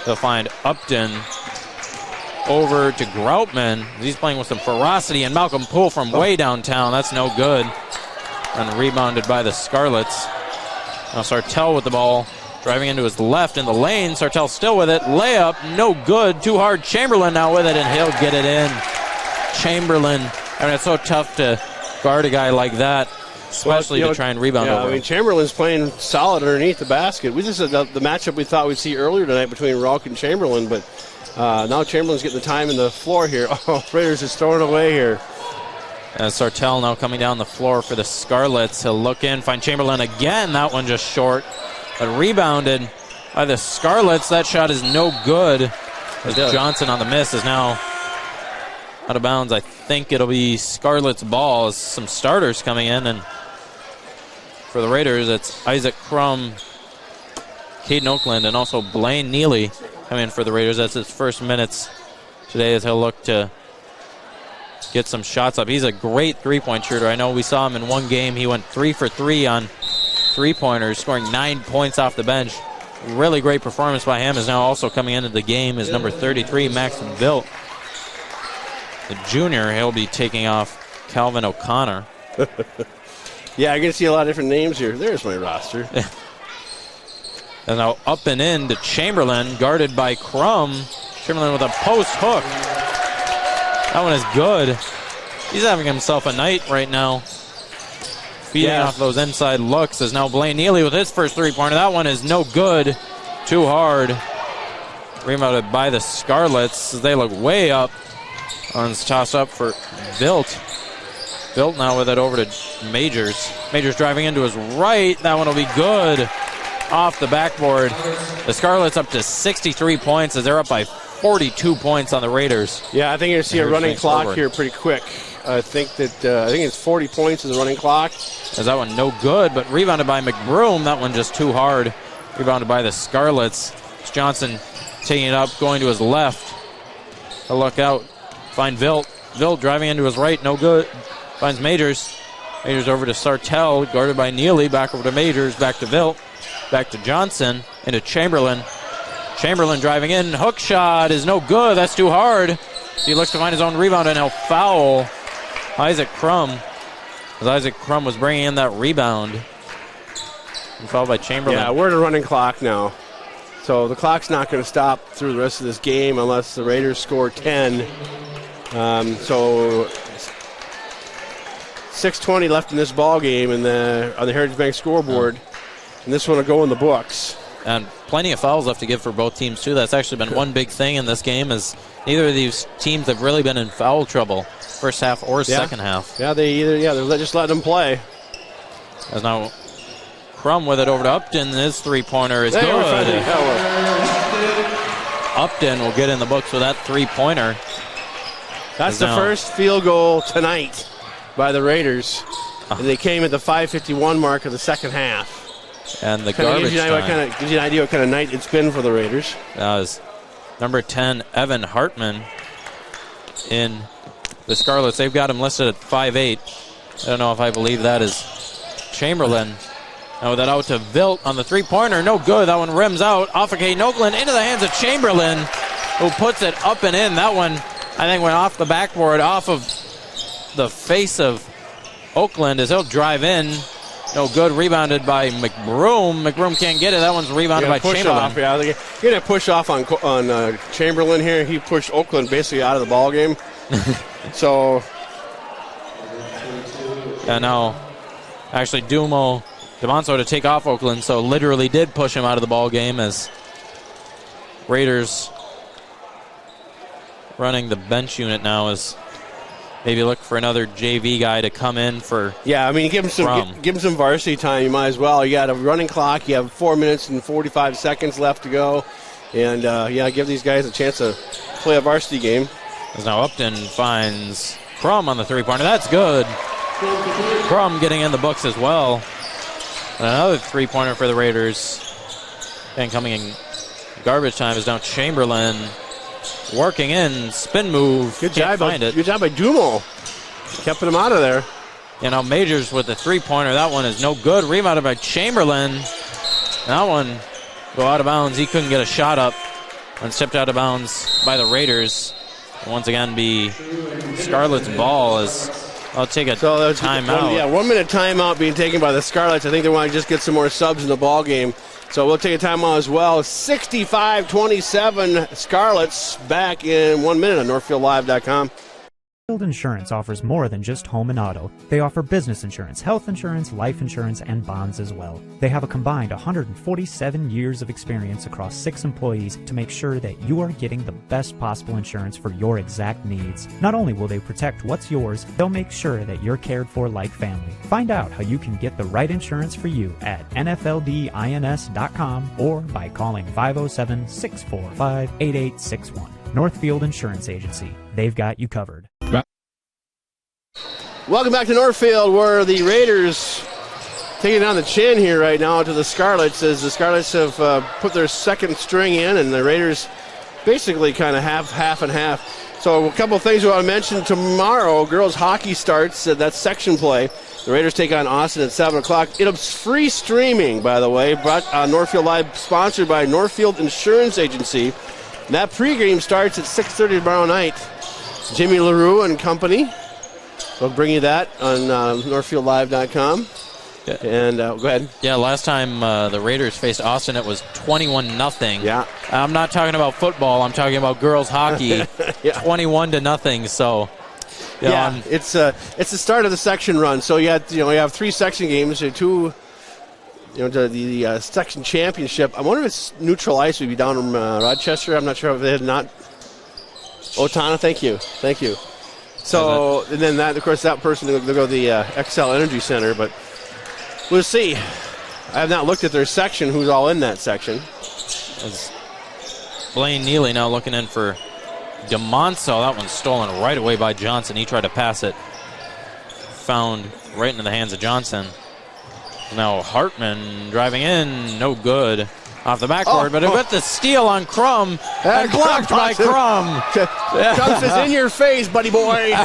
They'll find Upton over to Groutman. He's playing with some ferocity, and Malcolm Poole from way downtown. That's no good. And rebounded by the Scarlets. Now Sartell with the ball, driving into his left in the lane. Sartell still with it. Layup, no good. Too hard. Chamberlain now with it, and he'll get it in. Chamberlain. I mean, it's so tough to guard a guy like that, especially to try and rebound over him. Chamberlain's playing solid underneath the basket. This is the matchup we thought we'd see earlier tonight between Ralk and Chamberlain, but now Chamberlain's getting the time in the floor here. Oh, Raiders is throwing away here. As Sartell now coming down the floor for the Scarlets. He'll look in, find Chamberlain again. That one just short, but rebounded by the Scarlets. That shot is no good. As Johnson on the miss is now out of bounds. I think it'll be Scarlet's ball as some starters coming in. And for the Raiders, it's Isaac Crum, Caden Oakland, and also Blaine Neely coming in for the Raiders. That's his first minutes today as he'll look to get some shots up. He's a great three-point shooter. I know we saw him in one game. He went 3 for 3 on three-pointers, scoring 9 points off the bench. Really great performance by him. Is now also coming into the game is number 33, Max Vilt. The junior, he'll be taking off Calvin O'Connor. Yeah, I can see a lot of different names here. There's my roster. And now up and in to Chamberlain, guarded by Crum. Chamberlain with a post hook. That one is good. He's having himself a night right now. Feeding off those inside looks as now Blaine Neely with his first three-pointer. That one is no good. Too hard. Rebounded by the Scarlets as they look way up. One's tossed up for Vilt. Vilt now with it over to Majors. Majors driving into his right. That one will be good. Off the backboard. The Scarlets up to 63 points as they're up by 42 points on the Raiders. Yeah, I think you're going to see a running clock here pretty quick. I think it's 40 points is the running clock. As that one no good, but rebounded by McBroom. That one just too hard. Rebounded by the Scarlets. It's Johnson taking it up, going to his left. A look out. Find Vilt. Vilt driving into his right, no good. Finds Majors. Majors over to Sartell, guarded by Neely. Back over to Majors, back to Vilt. Back to Johnson, into Chamberlain. Chamberlain driving in. Hook shot is no good. That's too hard. He looks to find his own rebound, and he'll foul Isaac Crum. As Isaac Crum was bringing in that rebound. And fouled by Chamberlain. Yeah, we're at a running clock now. So the clock's not going to stop through the rest of this game unless the Raiders score 10. So 6:20 left in this ball game on the Heritage Bank scoreboard. And this one will go in the books. And plenty of fouls left to give for both teams, too. That's actually been one big thing in this game is neither of these teams have really been in foul trouble first half or second half. Yeah, they're just letting them play. As now Crum with it over to Upton. His three-pointer is good. Upton will get in the books with that three-pointer. That's the first field goal tonight by the Raiders. And they came at the 5:51 mark of the second half. And the garbage time. Gives you an idea what kind of night it's been for the Raiders. That was number 10, Evan Hartman, in the Scarlets. They've got him listed at 5'8". I don't know if I believe that is Chamberlain. Now with that out to Vilt on the three-pointer. No good. That one rims out. Off of Caden Oakland into the hands of Chamberlain, who puts it up and in. That one, I think, went off the backboard, off of the face of Oakland as he'll drive in. No good. Rebounded by McBroom. McBroom can't get it. That one's rebounded by Chamberlain. You're going to push off on Chamberlain here. He pushed Oakland basically out of the ball game. So. Yeah, now, actually, DeMonso to take off Oakland, so literally did push him out of the ball game as Raiders running the bench unit now is maybe look for another JV guy to come in for. Yeah, I mean, give him some varsity time. You might as well. You got a running clock. You have 4 minutes and 45 seconds left to go, and give these guys a chance to play a varsity game. As now Upton finds Crum on the three-pointer. That's good. Crum getting in the books as well. And another three-pointer for the Raiders. And coming in garbage time is now Chamberlain. Working in, spin move. Good job by Dumo. Keeping him out of there. Majors with the three-pointer. That one is no good. Rebounded by Chamberlain. That one go out of bounds. He couldn't get a shot up and stepped out of bounds by the Raiders. Once again, be Scarlet's ball as I'll take a timeout. 1 minute timeout being taken by the Scarlets. I think they want to just get some more subs in the ball game. So we'll take a timeout as well. 65-27 Scarlets back in 1 minute on NorthfieldLive.com. Northfield Insurance offers more than just home and auto. They offer business insurance, health insurance, life insurance, and bonds as well. They have a combined 147 years of experience across 6 employees to make sure that you are getting the best possible insurance for your exact needs. Not only will they protect what's yours, they'll make sure that you're cared for like family. Find out how you can get the right insurance for you at nfldins.com or by calling 507-645-8861. Northfield Insurance Agency. They've got you covered. Welcome back to Northfield, where the Raiders taking it on the chin here right now to the Scarlets, as the Scarlets have put their second string in, and the Raiders basically kind of half and half. So a couple of things we want to mention. Tomorrow, girls hockey starts. That's section play. The Raiders take on Austin at 7 o'clock. It's free streaming, by the way, brought on Northfield Live, sponsored by Northfield Insurance Agency. And that pregame starts at 6:30 tomorrow night. Jimmy LaRue and company. We'll bring you that on NorthfieldLive.com. Yeah. And go ahead. Yeah, last time the Raiders faced Austin, it was 21-0. Yeah. I'm not talking about football. I'm talking about girls hockey. 21-0 So. It's the start of the section run. So you have 3 section games, the section championship. I wonder if it's neutral ice would be down in Rochester. I'm not sure if they had not. Otana, thank you. So, and then that, of course, that person will go to the Xcel Energy Center, but we'll see. I have not looked at their section, who's all in that section. As Blaine Neely now looking in for DeMonso. That one's stolen right away by Johnson. He tried to pass it. Found right into the hands of Johnson. Now Hartman driving in, no good. Off the backboard, but with the steal on Crum, and blocked by Crum. Crum is in your face, buddy boy.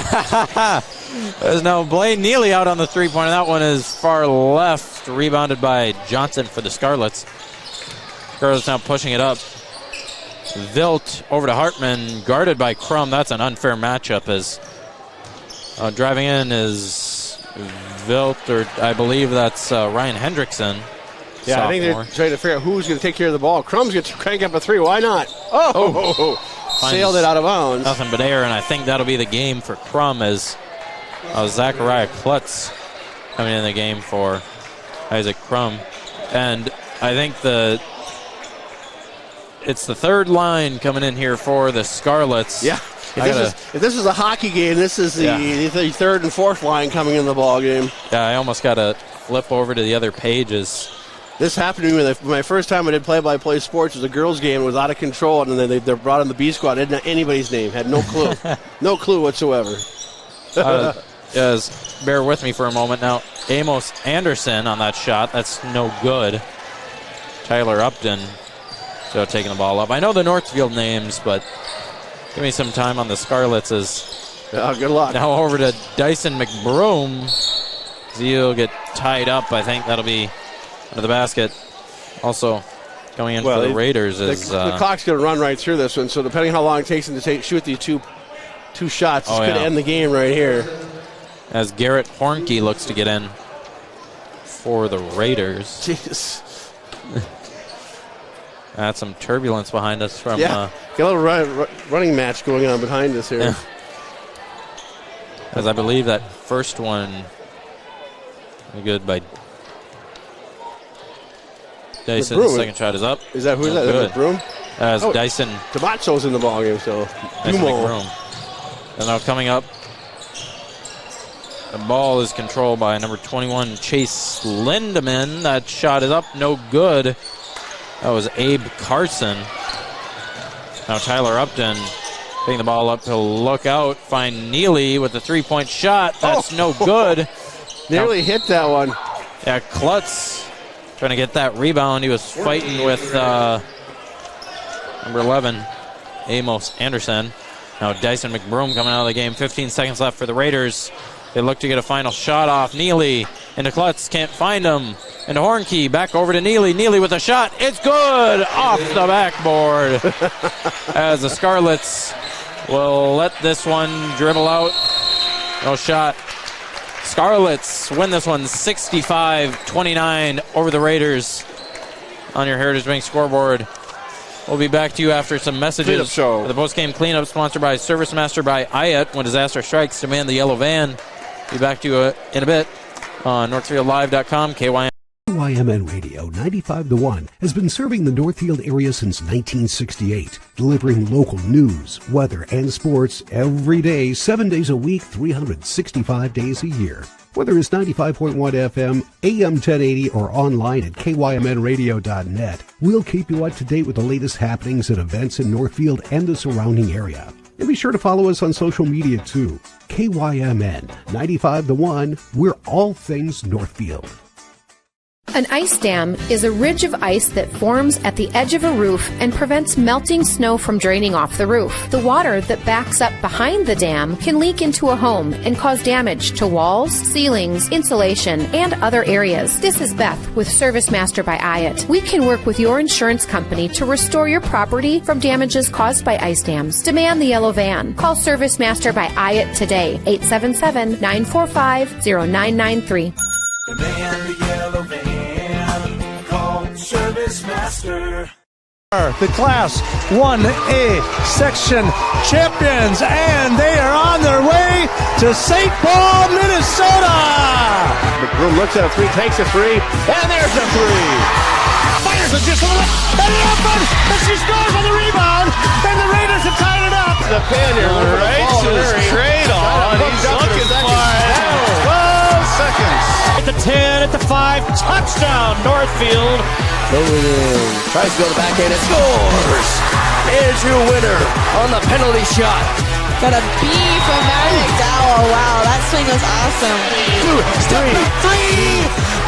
There's now Blaine Neely out on the three-pointer. That one is far left, rebounded by Johnson for the Scarlets. Scarlets now pushing it up. Vilt over to Hartman, guarded by Crum. That's an unfair matchup as driving in is Vilt, or I believe that's Ryan Hendrickson. Yeah, sophomore. I think they're trying to figure out who's going to take care of the ball. Crum's going to crank up a 3. Why not? Sailed it out of bounds. Nothing but air, and I think that'll be the game for Crum as Zachariah Klutz coming in the game for Isaac Crum. And I think it's the third line coming in here for the Scarlets. Yeah. If this is a hockey game, this is the third and fourth line coming in the ball game. Yeah, I almost got to flip over to the other pages. This happened to me my first time I did play-by-play sports. It was a girls' game. It was out of control, and then they brought in the B squad. I didn't know anybody's name. Had no clue. No clue whatsoever. Bear with me for a moment now. Amos Anderson on that shot. That's no good. Tyler Upton taking the ball up. I know the Northfield names, but give me some time on the Scarlets. Good luck. Now over to Dyson McBroom. He'll get tied up. I think that'll be under the basket. Also going in for the Raiders is the clock's going to run right through this one. So depending how long it takes them to shoot these two shots, this could end the game right here. As Garrett Hornke looks to get in for the Raiders. Jeez. That's some turbulence behind us from. Got a little running match going on behind us here. As I believe that first one good by Dyson. The second shot is up. Is that who is that? Is that Broom? as Dyson. Camacho's in the ballgame, so And now coming up, the ball is controlled by number 21, Chase Lindemann. That shot is up, no good. That was Abe Carson. Now Tyler Upton picking the ball up to look out, find Neely with the three-point shot. That's no good. Nearly hit that one. Yeah, Klutz trying to get that rebound. He was fighting with number 11, Amos Anderson. Now Dyson McBroom coming out of the game. 15 seconds left for the Raiders. They look to get a final shot off. Neely into Klutz, can't find him. Into Hornkey, back over to Neely. Neely with a shot. It's good! Off the backboard. As the Scarlets will let this one dribble out. No shot. Scarlets win this one 65-29 over the Raiders on your Heritage Bank scoreboard. We'll be back to you after some messages. The post-game cleanup sponsored by Service Master by Ayat. When disaster strikes, demand the yellow van. Be back to you in a bit on NorthfieldLive.com, KYM. KYMN Radio 95-1 has been serving the Northfield area since 1968, delivering local news, weather, and sports every day, 7 days a week, 365 days a year. Whether it's 95.1 FM, AM 1080, or online at kymnradio.net, we'll keep you up to date with the latest happenings and events in Northfield and the surrounding area. And be sure to follow us on social media too. KYMN 95-1, we're all things Northfield. An ice dam is a ridge of ice that forms at the edge of a roof and prevents melting snow from draining off the roof. The water that backs up behind the dam can leak into a home and cause damage to walls, ceilings, insulation, and other areas. This is Beth with Service Master by Ayat. We can work with your insurance company to restore your property from damages caused by ice dams. Demand the yellow van. Call Service Master by Ayat today, 877-945-0993. Demand the yellow van. Call Service Master. The Class 1A section champions, and they are on their way to St. Paul, Minnesota. McBroom looks at a three, takes a three, and there's a three. Fires it just a little, and the open, and she scores on the rebound, and the Raiders have tied it up. The pin here. Right to his trade on. He's looking for it. 12 seconds. At the 10, at the 5, touchdown, Northfield. Tries to go to the backhand and scores. Andrew Winter on the penalty shot. Got a B from Matt McDowell. Wow, that swing was awesome. 2, 3.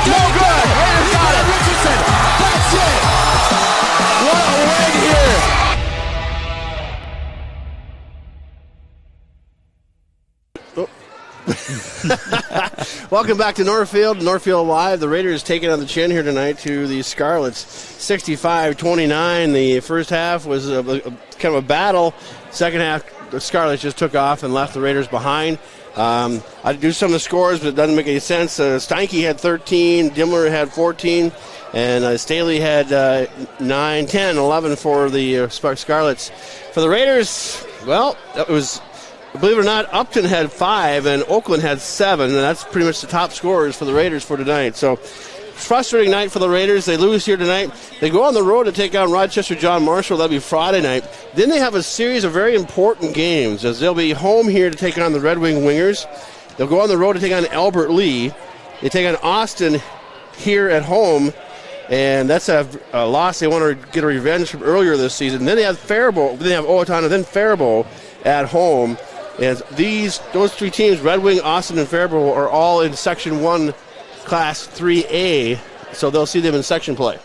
No good. Raiders got it. Richardson. That's it. What a win here. Welcome back to Northfield Live. The Raiders taking on the chin here tonight to the Scarlets, 65-29. The first half was kind of a battle. Second half, the Scarlets just took off and left the Raiders behind. I do some of the scores, but it doesn't make any sense. Steinke had 13, Dimmler had 14, and Staley had 9, 10, 11 for the Scarlets. For the Raiders, well, it was... Believe it or not, Upton had 5 and Oakland had 7, and that's pretty much the top scorers for the Raiders for tonight. So, frustrating night for the Raiders. They lose here tonight. They go on the road to take on Rochester John Marshall. That'll be Friday night. Then they have a series of very important games, as they'll be home here to take on the Red Wing Wingers. They'll go on the road to take on Albert Lee. They take on Austin here at home, and that's a loss they want to get a revenge from earlier this season. Then they have Faribault. Then they have Owatonna, then Faribault at home. And those three teams, Red Wing, Austin, and Faribault, are all in Section 1, Class 3A, so they'll see them in section play.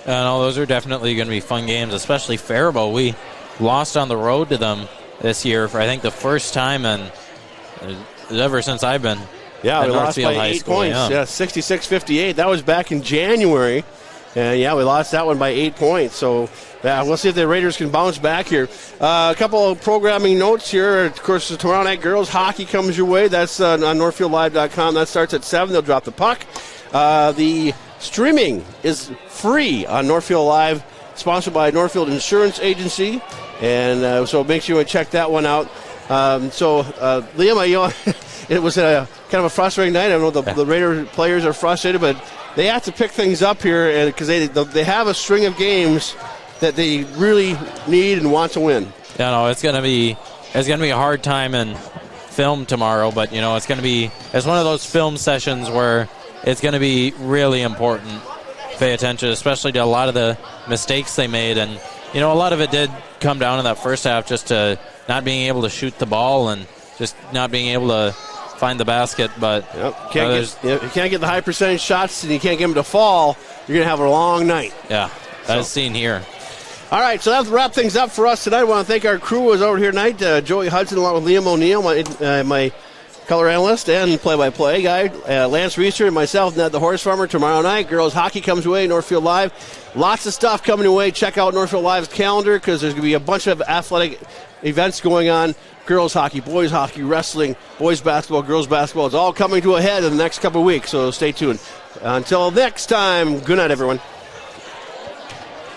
And all those are definitely going to be fun games, especially Faribault. We lost on the road to them this year for, I think, the first time ever since I've been at we lost Northfield by High 8 School. points. Yeah, 66-58. That was back in January. And, we lost that one by 8 points. So, we'll see if the Raiders can bounce back here. A couple of programming notes here. Of course, the tomorrow night girls hockey comes your way. That's on NorthfieldLive.com. That starts at 7. They'll drop the puck. The streaming is free on Northfield Live, sponsored by Northfield Insurance Agency. And so make sure you check that one out. Liam, it was a kind of a frustrating night. I know the Raider players are frustrated, but they have to pick things up here, and because they have a string of games that they really need and want to win. Yeah, no, it's gonna be a hard time in film tomorrow, but it's one of those film sessions where it's gonna be really important. Pay attention, especially to a lot of the mistakes they made, and a lot of it did come down in that first half, just to not being able to shoot the ball and just not being able to find the basket. But you can't get the high percentage shots, and you can't get them to fall. You're gonna have a long night. Yeah, that's seen here. All right, so that'll wrap things up for us tonight. I want to thank our crew who was over here tonight. Joey Hudson along with Liam O'Neill, my color analyst and play-by-play guy. Lance Reeser and myself, Ned the Horse Farmer. Tomorrow night, girls hockey comes away, Northfield Live. Lots of stuff coming away. Check out Northfield Live's calendar because there's going to be a bunch of athletic events going on. Girls hockey, boys hockey, wrestling, boys basketball, girls basketball. It's all coming to a head in the next couple of weeks, so stay tuned. Until next time, good night, everyone.